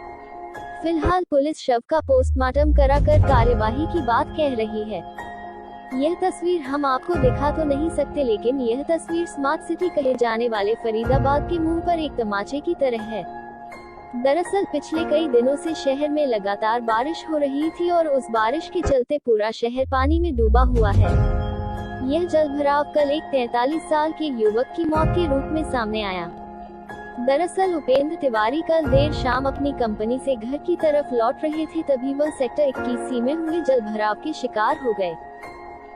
फिलहाल पुलिस शव का पोस्टमार्टम कराकर कार्यवाही की बात कह रही है। यह तस्वीर हम आपको दिखा तो नहीं सकते, लेकिन यह तस्वीर स्मार्ट सिटी कहे जाने वाले फरीदाबाद के मुंह पर एक तमाचे की तरह है। दरअसल पिछले कई दिनों से शहर में लगातार बारिश हो रही थी और उस बारिश के चलते पूरा शहर पानी में डूबा हुआ है। यह जलभराव कल एक 43 साल के युवक की मौत के रूप में सामने आया। दरअसल उपेंद्र तिवारी कल देर शाम अपनी कंपनी से घर की तरफ लौट रहे थे, तभी वह सेक्टर 21C में हुए जलभराव के शिकार हो गए।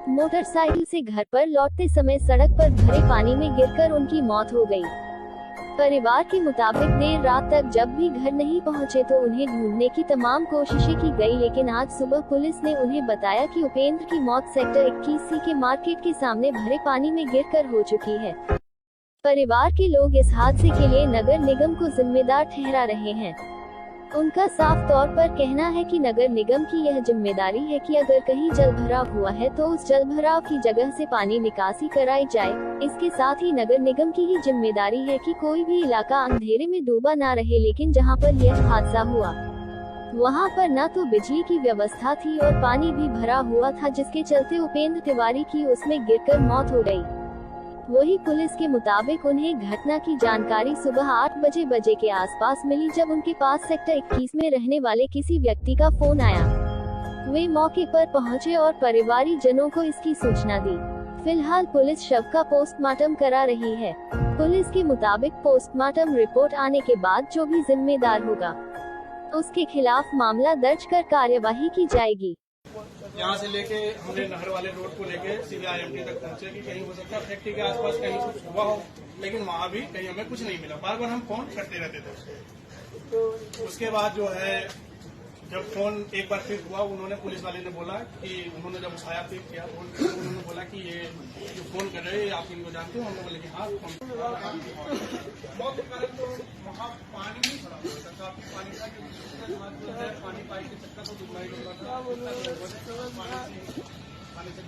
मोटरसाइकिल से घर पर लौटते समय सड़क पर भरे पानी में गिरकर उनकी मौत हो गई। परिवार के मुताबिक देर रात तक जब भी घर नहीं पहुंचे तो उन्हें ढूंढने की तमाम कोशिशें की गई, लेकिन आज सुबह पुलिस ने उन्हें बताया कि उपेंद्र की मौत सेक्टर 21C के मार्केट के सामने भरे पानी में गिरकर हो चुकी है। परिवार के लोग इस हादसे के लिए नगर निगम को जिम्मेदार ठहरा रहे हैं। उनका साफ तौर पर कहना है कि नगर निगम की यह जिम्मेदारी है कि अगर कहीं जलभराव हुआ है तो उस जलभराव की जगह से पानी निकासी कराई जाए। इसके साथ ही नगर निगम की ही जिम्मेदारी है कि कोई भी इलाका अंधेरे में डूबा ना रहे, लेकिन जहां पर यह हादसा हुआ वहां पर न तो बिजली की व्यवस्था थी और पानी भी भरा हुआ था, जिसके चलते उपेंद्र तिवारी की उसमें गिरकर मौत हो गई। वही पुलिस के मुताबिक उन्हें घटना की जानकारी सुबह 8 बजे के आसपास मिली, जब उनके पास सेक्टर 21 में रहने वाले किसी व्यक्ति का फोन आया। वे मौके पर पहुंचे और परिवारी जनों को इसकी सूचना दी। फिलहाल पुलिस शव का पोस्टमार्टम करा रही है। पुलिस के मुताबिक पोस्टमार्टम रिपोर्ट आने के बाद जो भी जिम्मेदार होगा उसके खिलाफ मामला दर्ज कर कार्यवाही की जाएगी। यहाँ से लेके हमने नहर वाले रोड को लेके सीधे IMT तक पहुंचे कि कहीं हो सकता है फैक्ट्री के आसपास कहीं कुछ हुआ हो, लेकिन वहाँ भी कहीं हमें कुछ नहीं मिला। बार बार हम फोन करते रहते थे। उसके बाद जो है जब फोन एक बार फिर हुआ, उन्होंने पुलिस वाले ने बोला कि उन्होंने जब उठाया फिर किया फोन, उन्होंने बोला कि ये जो फोन कर रहे हैं आप इनको जानते हो? हमने बोले कि हाँ फोन। मौत के कारण तो वहाँ पानी नहीं भरा हुआ था, काफी पानी था, क्योंकि पानी पाइप के चक्कर तो डूबा ही डूबा था। पानी से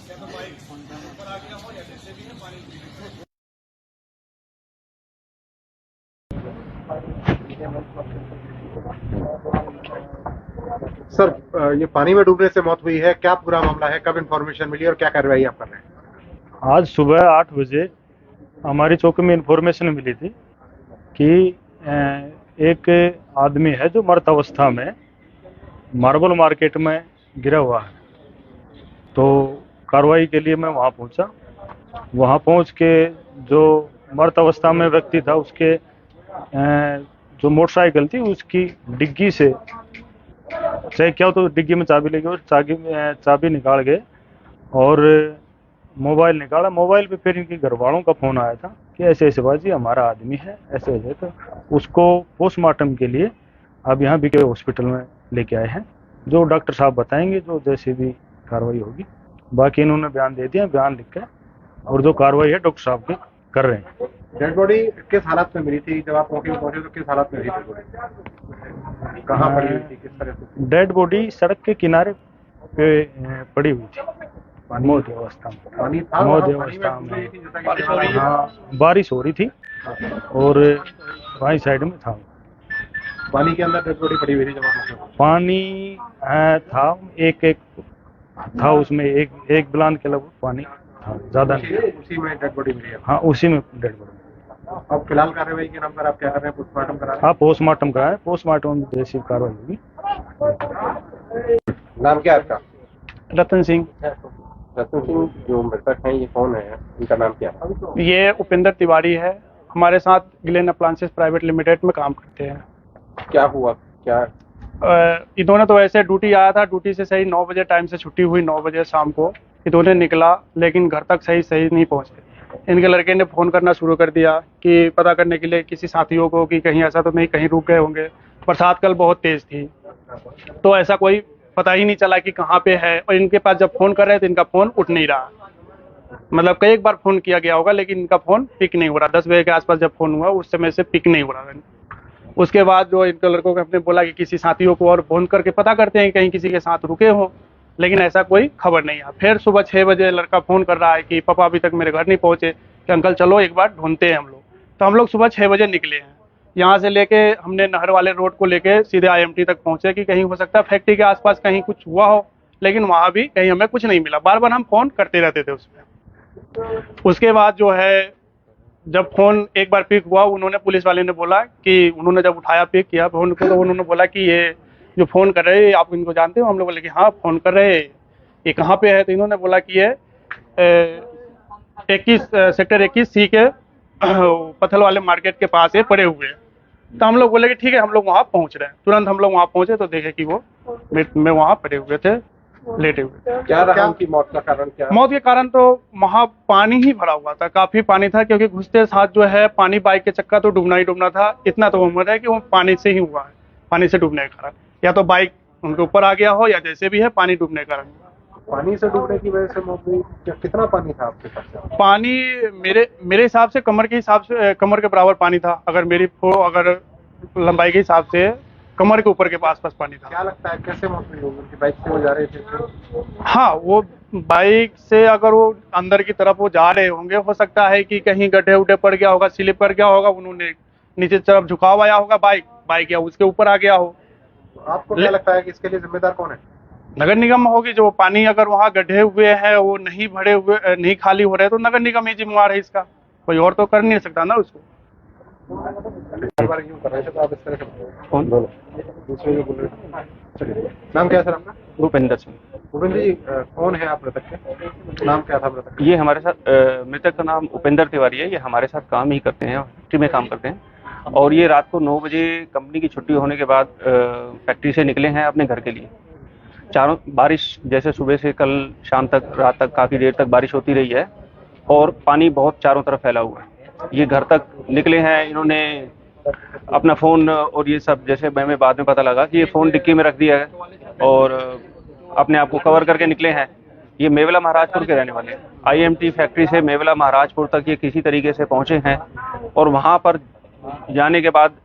या तो पाइप ऊपर आ गया हो या जैसे भी है पानी। सर, ये पानी में डूबने से मौत हुई है, क्या पूरा मामला है, कब इन्फॉर्मेशन मिली और क्या कार्रवाई आप कर रहे हैं? आज सुबह 8 बजे हमारी चौकी में इन्फॉर्मेशन मिली थी कि एक आदमी है जो मृत अवस्था में मार्बल मार्केट में गिरा हुआ है। तो कार्रवाई के लिए मैं वहाँ पहुँचा। वहाँ पहुँच के जो मृत अवस्था में व्यक्ति था उसके जो मोटरसाइकिल थी उसकी डिग्गी से चेक किया तो डिग्गी में चाबी लगी और चाबी निकाल गए और मोबाइल निकाला। मोबाइल पे फिर इनके घर वालों का फोन आया था कि ऐसे ऐसे बाजी हमारा आदमी है, ऐसे ऐसे। तो उसको पोस्टमार्टम के लिए अब यहाँ बीके हॉस्पिटल में लेके आए हैं, जो डॉक्टर साहब बताएंगे जो जैसे भी कार्रवाई होगी। बाकी इन्होंने बयान दे दिया, बयान लिख के और जो कार्रवाई है डॉक्टर साहब की कर रहे हैं। डेड बॉडी किस हालत में मिली थी? जब आप मौके पर पहुंचे तो किस हालत में मिली थी? कहाँ पड़ी हुई थी, किस तरह से? डेड बॉडी सड़क के किनारे पे पड़ी हुई थी, मौत अवस्था में। पानी था, मौत पानी अवस्था में में डूब रही थी, जैसा कि हाँ बारिश हो रही थी और बाई साइड में था पानी के अंदर डेड बॉडी पड़ी हुई थी। जब आप मौके पर पानी था, एक था उसमें एक बिलान के लगभग पानी था, ज्यादा नहीं। उसी में डेड बॉडी मिली है। हाँ उसी में डेड बॉडी। अब फिलहाल कार्रवाई के नाम पर आप क्या कर रहे हैं? पोस्टमार्टम करा रहे हाँ पोस्टमार्टम कराए, पोस्टमार्टम में जैसी कार्रवाई होगी। हैं? नाम क्या है आपका? रतन सिंह। रतन सिंह, जो मृतक हैं ये कौन है, इनका नाम क्या है? ये उपेंद्र तिवारी है, हमारे साथ ग्लेन अप्लायंसेस प्राइवेट लिमिटेड में काम करते हैं। क्या हुआ, क्या? इन्होंने तो वैसे ड्यूटी आया था, ड्यूटी से सही 9 बजे टाइम से छुट्टी हुई, 9 बजे शाम को इन्होंने निकला, लेकिन घर तक सही नहीं पहुंचे। इनके लड़के ने फ़ोन करना शुरू कर दिया कि पता करने के लिए किसी साथियों को कि कहीं ऐसा तो नहीं कहीं रुक गए होंगे। बरसात कल बहुत तेज़ थी तो ऐसा कोई पता ही नहीं चला कि कहाँ पे है, और इनके पास जब फ़ोन कर रहे तो इनका फ़ोन उठ नहीं रहा। मतलब कई एक बार फ़ोन किया गया होगा लेकिन इनका फ़ोन पिक नहीं हो रहा। 10 बजे के आसपास जब फ़ोन हुआ उस समय से पिक नहीं हो रहा। उसके बाद जो इनके लड़कों को हमने बोला कि किसी साथियों को और फ़ोन करके पता करते हैं कहीं किसी के साथ रुके हों, लेकिन ऐसा कोई खबर नहीं है। फिर सुबह 6 बजे लड़का फ़ोन कर रहा है कि पापा अभी तक मेरे घर नहीं पहुँचे, कि अंकल चलो एक बार ढूंढते हैं हम लोग। तो हम लोग सुबह 6 बजे निकले हैं, यहाँ से लेके हमने नहर वाले रोड को लेके सीधे IMT तक पहुँचे कि कहीं हो सकता है फैक्ट्री के आसपास कहीं कुछ हुआ हो, लेकिन वहाँ भी कहीं हमें कुछ नहीं मिला। बार बार हम फ़ोन करते रहते थे उसमें। उसके बाद जो है जब फ़ोन एक बार पिक हुआ, उन्होंने पुलिस वाले ने बोला कि उन्होंने जब उठाया पिक किया फ़ोन को, तो उन्होंने बोला कि ये जो फ़ोन कर रहे हैं आप इनको जानते हो? हम लोग बोले कि हाँ फ़ोन कर रहे हैं, ये कहाँ पे है? तो इन्होंने बोला कि ये 21 सेक्टर 21C के पत्थल वाले मार्केट के पास ये पड़े हुए हैं। तो हम लोग बोले कि ठीक है, हम लोग वहाँ पहुँच रहे हैं। तुरंत हम लोग वहाँ पहुँचे तो देखे कि वो में वहाँ पड़े हुए थे, लेटे हुए। क्या रहा उनकी मौत का कारण? क्या मौत के कारण तो वहाँ पानी ही भरा हुआ था, काफी पानी था, क्योंकि घुसते साथ जो है पानी बाइक के चक्का तो डूबना ही डूबना था। इतना तो उम्र है कि वो पानी से ही हुआ है, पानी से डूबने के कारण, या तो बाइक उनके ऊपर आ गया हो या जैसे भी है पानी डूबने के कारण। पानी से डूबने की वजह से मौत हुई? कितना पानी था आपके पास? पानी मेरे हिसाब से कमर के हिसाब से कमर के बराबर पानी था। अगर लंबाई के हिसाब से कमर के ऊपर के पास पानी था। क्या लगता है कैसे मौत हुई होगी? उनकी बाइक से वो जा रहे थे? हाँ, वो बाइक से अगर वो अंदर की तरफ वो जा रहे होंगे, हो सकता है कि कहीं गड्ढे उड्ढे पड़ गया होगा, स्लिप कर गया होगा, उन्होंने नीचे तरफ झुकाव आया होगा बाइक या उसके ऊपर आ गया हो। तो आपको क्या लगता है कि इसके लिए जिम्मेदार कौन है? नगर निगम होगी। जो पानी अगर वहाँ गड्ढे हुए हैं वो नहीं भरे हुए, नहीं खाली हो रहे, तो नगर निगम ही जिम्मेवार है इसका, कोई और तो कर नहीं सकता ना उसको। हर बार यूं कर रहे थे तो आप इस तरह से कौन बोलो दूसरे जो बोल रहे थे। चलिए, नाम क्या है सर आपका? भूपेंद्र सिंह। भूपेंद्र जी, कौन है आप मृतक के? नाम क्या था मृतक? ये हमारे साथ मृतक का नाम उपेंद्र तिवारी है। ये हमारे साथ काम ही करते हैं, फैक्ट्री में काम करते हैं। और ये रात को 9 बजे कंपनी की छुट्टी होने के बाद फैक्ट्री से निकले हैं अपने घर के लिए। चारों बारिश, जैसे सुबह से कल शाम तक, रात तक काफ़ी देर तक बारिश होती रही है और पानी बहुत चारों तरफ फैला हुआ है। ये घर तक निकले हैं, इन्होंने अपना फ़ोन और ये सब, जैसे मैं बाद में पता लगा कि ये फ़ोन डिक्की में रख दिया है और अपने आप को कवर करके निकले हैं। ये मेवला महाराजपुर के रहने वाले हैं। IMT फैक्ट्री से मेवला महाराजपुर तक ये किसी तरीके से पहुँचे हैं और वहाँ पर जाने के बाद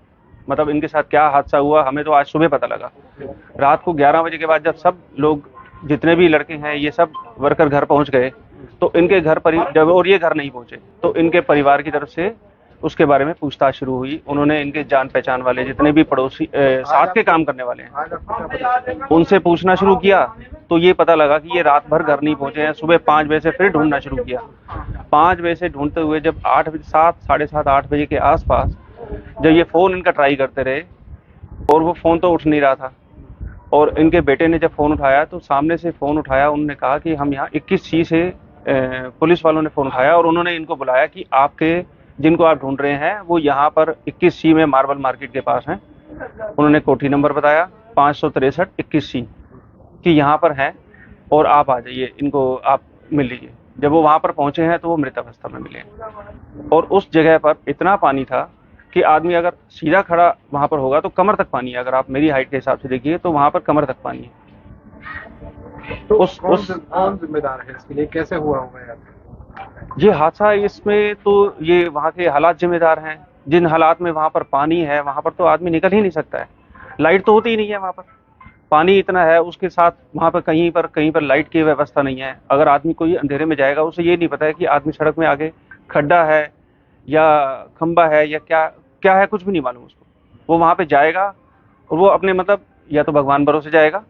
मतलब इनके साथ क्या हादसा हुआ हमें तो आज सुबह पता लगा। रात को 11 बजे के बाद जब सब लोग, जितने भी लड़के हैं, ये सब वर्कर घर पहुंच गए तो इनके घर पर जब और ये घर नहीं पहुंचे तो इनके परिवार की तरफ से उसके बारे में पूछताछ शुरू हुई। उन्होंने इनके जान पहचान वाले जितने भी पड़ोसी साथ के काम करने वाले हैं उनसे पूछना शुरू किया तो ये पता लगा कि ये रात भर घर नहीं पहुंचे हैं। सुबह 5 बजे से फिर ढूंढना शुरू किया। 5 बजे से ढूंढते हुए जब 8 बजे, 7, साढ़े 7, 8 बजे के आसपास जब ये फ़ोन इनका ट्राई करते रहे और वो फ़ोन तो उठ नहीं रहा था और इनके बेटे ने जब फ़ोन उठाया तो सामने से फ़ोन उठाया, उन्होंने कहा कि हम यहाँ 21C से पुलिस वालों ने फ़ोन उठाया और उन्होंने इनको बुलाया कि आपके जिनको आप ढूंढ रहे हैं वो यहाँ पर 21C में मार्बल मार्केट के पास हैं। उन्होंने कोठी नंबर बताया 563 21C कि यहाँ पर हैं और आप आ जाइए, इनको आप मिल लीजिए। जब वो वहाँ पर पहुँचे हैं तो वो मृत अवस्था में मिले और उस जगह पर इतना पानी था कि आदमी अगर सीधा खड़ा वहाँ पर होगा तो कमर तक पानी है। अगर आप मेरी हाइट के हिसाब से देखिए तो वहाँ पर कमर तक पानी है। तो कौन जिम्मेदार है इसके लिए? कैसे हुआ होगा यार ये हादसा? इसमें तो ये वहाँ के हालात जिम्मेदार हैं। जिन हालात में वहाँ पर पानी है वहाँ पर तो आदमी निकल ही नहीं सकता है। लाइट तो होती ही नहीं है वहाँ पर, पानी इतना है, उसके साथ वहाँ पर कहीं पर लाइट की व्यवस्था नहीं है। अगर आदमी कोई अंधेरे में जाएगा उसे ये नहीं पता है कि आदमी सड़क में आगे खड्डा है या खंबा है या क्या है, कुछ भी नहीं मालूम उसको। वो वहाँ पे जाएगा और वो अपने मतलब या तो भगवान भरोसे जाएगा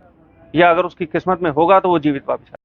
या अगर उसकी किस्मत में होगा तो वो जीवित वापस आएगा।